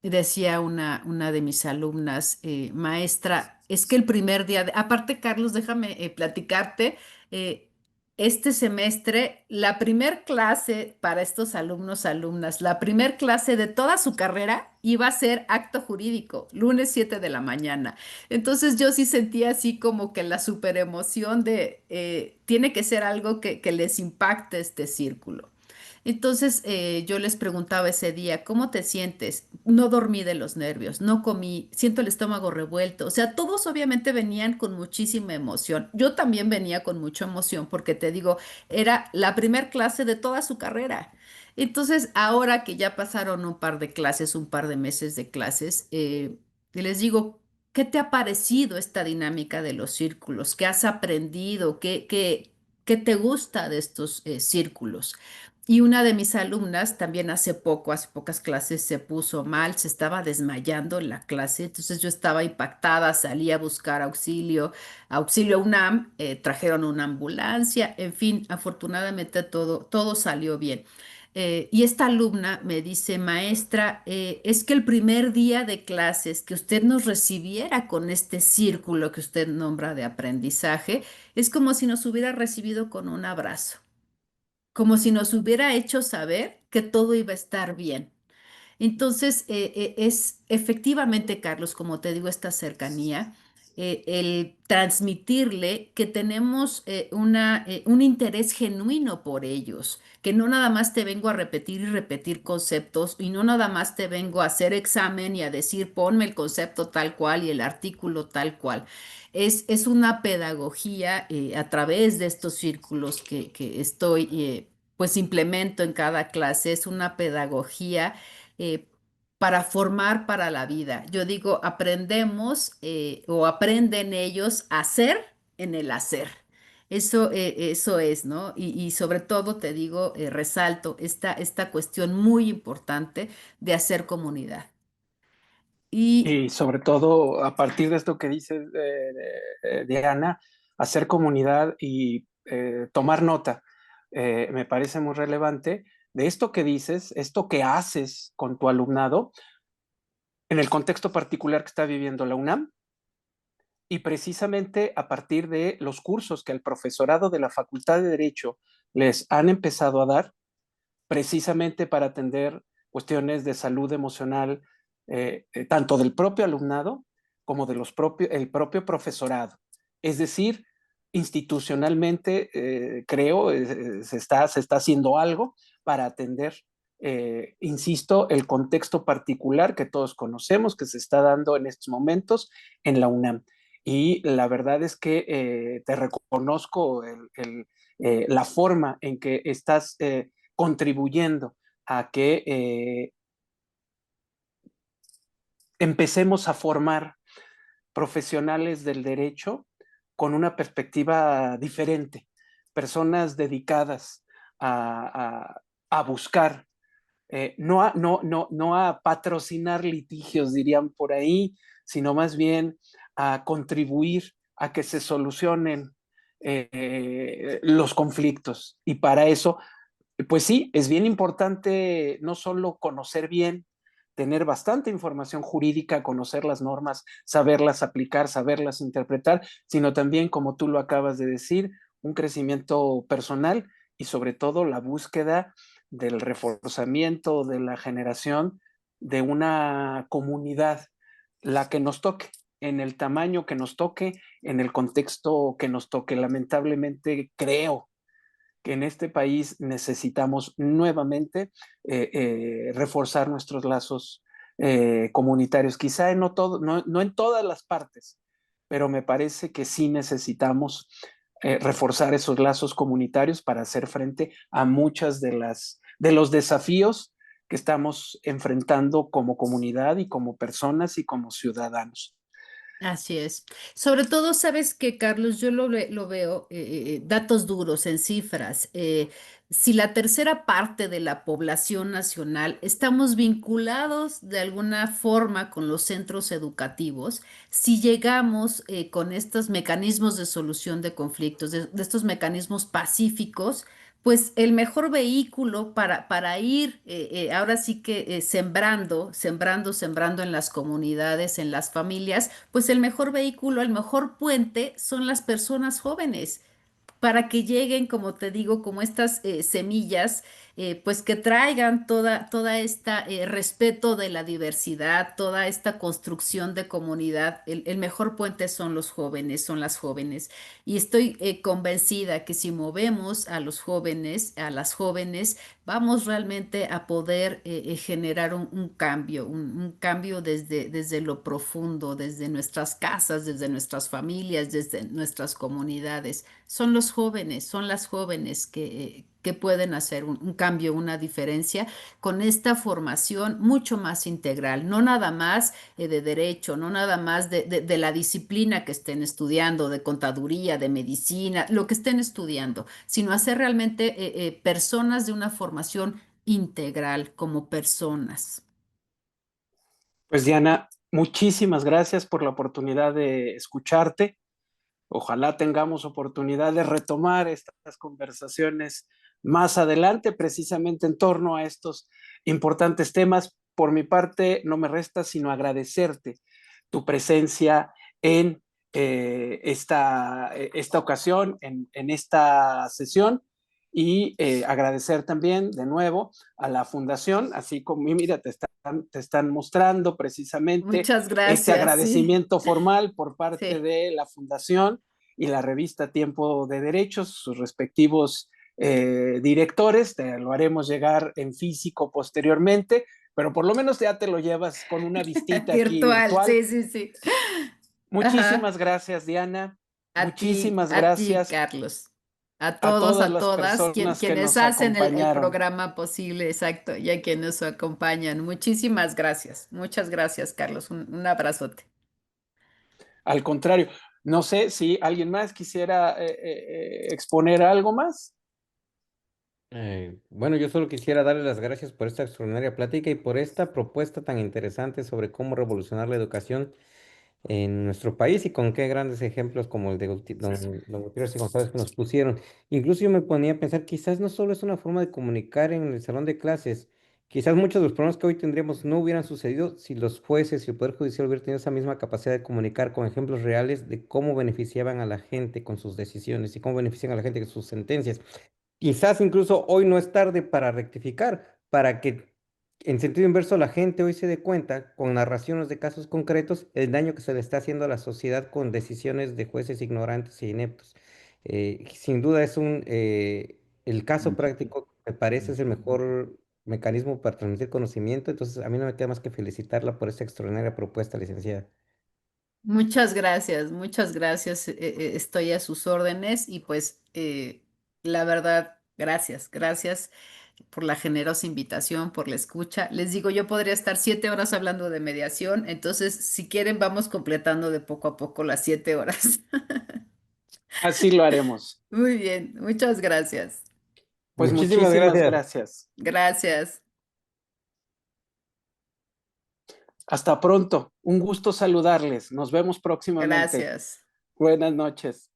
Decía una de mis alumnas, maestra, es que el primer día, aparte Carlos, déjame platicarte, eh, este semestre, la primer clase para estos alumnos, alumnas, la primer clase de toda su carrera iba a ser acto jurídico, lunes 7 de la mañana. Entonces yo sí sentía así como que la super emoción de, tiene que ser algo que les impacte este círculo. Entonces yo les preguntaba ese día, ¿cómo te sientes? No dormí de los nervios, no comí, siento el estómago revuelto. O sea, todos obviamente venían con muchísima emoción. Yo también venía con mucha emoción porque te digo, era la primer clase de toda su carrera. Entonces, ahora que ya pasaron un par de clases, un par de meses de clases, les digo, ¿Qué te ha parecido esta dinámica de los círculos? ¿Qué has aprendido? ¿Qué te gusta de estos círculos? Y una de mis alumnas también hace pocas clases, se puso mal, se estaba desmayando en la clase, entonces yo estaba impactada, salí a buscar auxilio, auxilio UNAM, trajeron una ambulancia, en fin, afortunadamente todo salió bien. Y esta alumna me dice, maestra, es que el primer día de clases que usted nos recibiera con este círculo que usted nombra de aprendizaje, es como si nos hubiera recibido con un abrazo, como si nos hubiera hecho saber que todo iba a estar bien. Entonces, es efectivamente, Carlos, como te digo, esta cercanía, el transmitirle que tenemos un interés genuino por ellos, que no nada más te vengo a repetir y repetir conceptos y no nada más te vengo a hacer examen y a decir ponme el concepto tal cual y el artículo tal cual. Es una pedagogía a través de estos círculos que estoy, pues implemento en cada clase, es una pedagogía eh, para formar para la vida. Yo digo, aprendemos o aprenden ellos a hacer en el hacer. Eso es, ¿no? Y sobre todo te digo, resalto esta cuestión muy importante de hacer comunidad. Y Y sobre todo, a partir de esto que dices, Diana, hacer comunidad y tomar nota, me parece muy relevante de esto que dices, esto que haces con tu alumnado en el contexto particular que está viviendo la UNAM y precisamente a partir de los cursos que el profesorado de la Facultad de Derecho les han empezado a dar, precisamente para atender cuestiones de salud emocional, tanto del propio alumnado como de el propio profesorado. Es decir, institucionalmente, creo, se está haciendo algo para atender, insisto, el contexto particular que todos conocemos, que se está dando en estos momentos en la UNAM. Y la verdad es que te reconozco la forma en que estás contribuyendo a que empecemos a formar profesionales del derecho con una perspectiva diferente, personas dedicadas a buscar, no a patrocinar litigios, dirían por ahí, sino más bien a contribuir a que se solucionen los conflictos. Y para eso pues sí, es bien importante no solo conocer bien, tener bastante información jurídica, conocer las normas, saberlas aplicar, saberlas interpretar, sino también, como tú lo acabas de decir, un crecimiento personal y sobre todo la búsqueda del reforzamiento, de la generación de una comunidad, la que nos toque, en el tamaño que nos toque, en el contexto que nos toque. Lamentablemente creo que en este país necesitamos nuevamente reforzar nuestros lazos comunitarios. Quizá en no en todas las partes, pero me parece que sí necesitamos reforzar esos lazos comunitarios para hacer frente a muchas de los desafíos que estamos enfrentando como comunidad y como personas y como ciudadanos. así es. Sobre todo, sabes que, Carlos, yo lo veo, datos duros en cifras. Si la tercera parte de la población nacional estamos vinculados de alguna forma con los centros educativos, si llegamos con estos mecanismos de solución de conflictos, de estos mecanismos pacíficos, pues el mejor vehículo para ir ahora sí que sembrando en las comunidades, en las familias, pues el mejor vehículo, el mejor puente son las personas jóvenes para que lleguen, como te digo, como estas semillas, pues que traigan toda esta respeto de la diversidad, toda esta construcción de comunidad. El mejor puente son los jóvenes, son las jóvenes. Y estoy convencida que si movemos a los jóvenes, a las jóvenes, vamos realmente a poder generar un cambio, un cambio desde lo profundo, desde nuestras casas, desde nuestras familias, desde nuestras comunidades. Son los jóvenes, son las jóvenes que pueden hacer un cambio, una diferencia con esta formación mucho más integral, no nada más de derecho, no nada más de la disciplina que estén estudiando, de contaduría, de medicina, lo que estén estudiando, sino hacer realmente personas de una formación integral como personas. Pues Diana, muchísimas gracias por la oportunidad de escucharte. Ojalá tengamos oportunidad de retomar estas conversaciones más adelante, precisamente en torno a estos importantes temas. Por mi parte, no me resta sino agradecerte tu presencia en esta ocasión, en esta sesión, y agradecer también de nuevo a la fundación, así como, mira, te están mostrando precisamente Muchas este gracias, sí, agradecimiento formal por parte sí. de la fundación y la revista Tiempo de Derechos, sus respectivos directores. Te lo haremos llegar en físico posteriormente, pero por lo menos ya te lo llevas con una vistita aquí Virtual, virtual. sí, sí, sí. Muchísimas Ajá. gracias, Diana. Muchísimas A ti, gracias Carlos. a todas A las todas, personas que quienes nos hacen el acompañaron. programa posible, exacto, y a quienes nos acompañan. Muchísimas gracias. Muchas gracias, Carlos. Un abrazote. Al contrario, no sé si alguien más quisiera exponer algo más. Bueno, yo solo quisiera darle las gracias por esta extraordinaria plática y por esta propuesta tan interesante sobre cómo revolucionar la educación en nuestro país y con qué grandes ejemplos como el de don Gutiérrez y González que nos pusieron. Incluso yo me ponía a pensar, quizás no solo es una forma de comunicar en el salón de clases, quizás muchos de los problemas que hoy tendríamos no hubieran sucedido si los jueces y el Poder Judicial hubieran tenido esa misma capacidad de comunicar con ejemplos reales de cómo beneficiaban a la gente con sus decisiones y cómo benefician a la gente con sus sentencias. Quizás incluso hoy no es tarde para rectificar, para que en sentido inverso la gente hoy se dé cuenta con narraciones de casos concretos el daño que se le está haciendo a la sociedad con decisiones de jueces ignorantes e ineptos. Sin duda es el caso práctico, me parece, es el mejor mecanismo para transmitir conocimiento, entonces a mí no me queda más que felicitarla por esta extraordinaria propuesta, licenciada. Muchas gracias. Estoy a sus órdenes y pues la verdad, gracias por la generosa invitación, por la escucha. Les digo, yo podría estar 7 horas hablando de mediación, entonces si quieren vamos completando de poco a poco las 7 horas. Así lo haremos. Muy bien, muchas gracias. Pues Muchísimas muchísimas gracias. gracias. Gracias, Hasta pronto. Un gusto saludarles. Nos vemos próximamente. gracias. Buenas noches.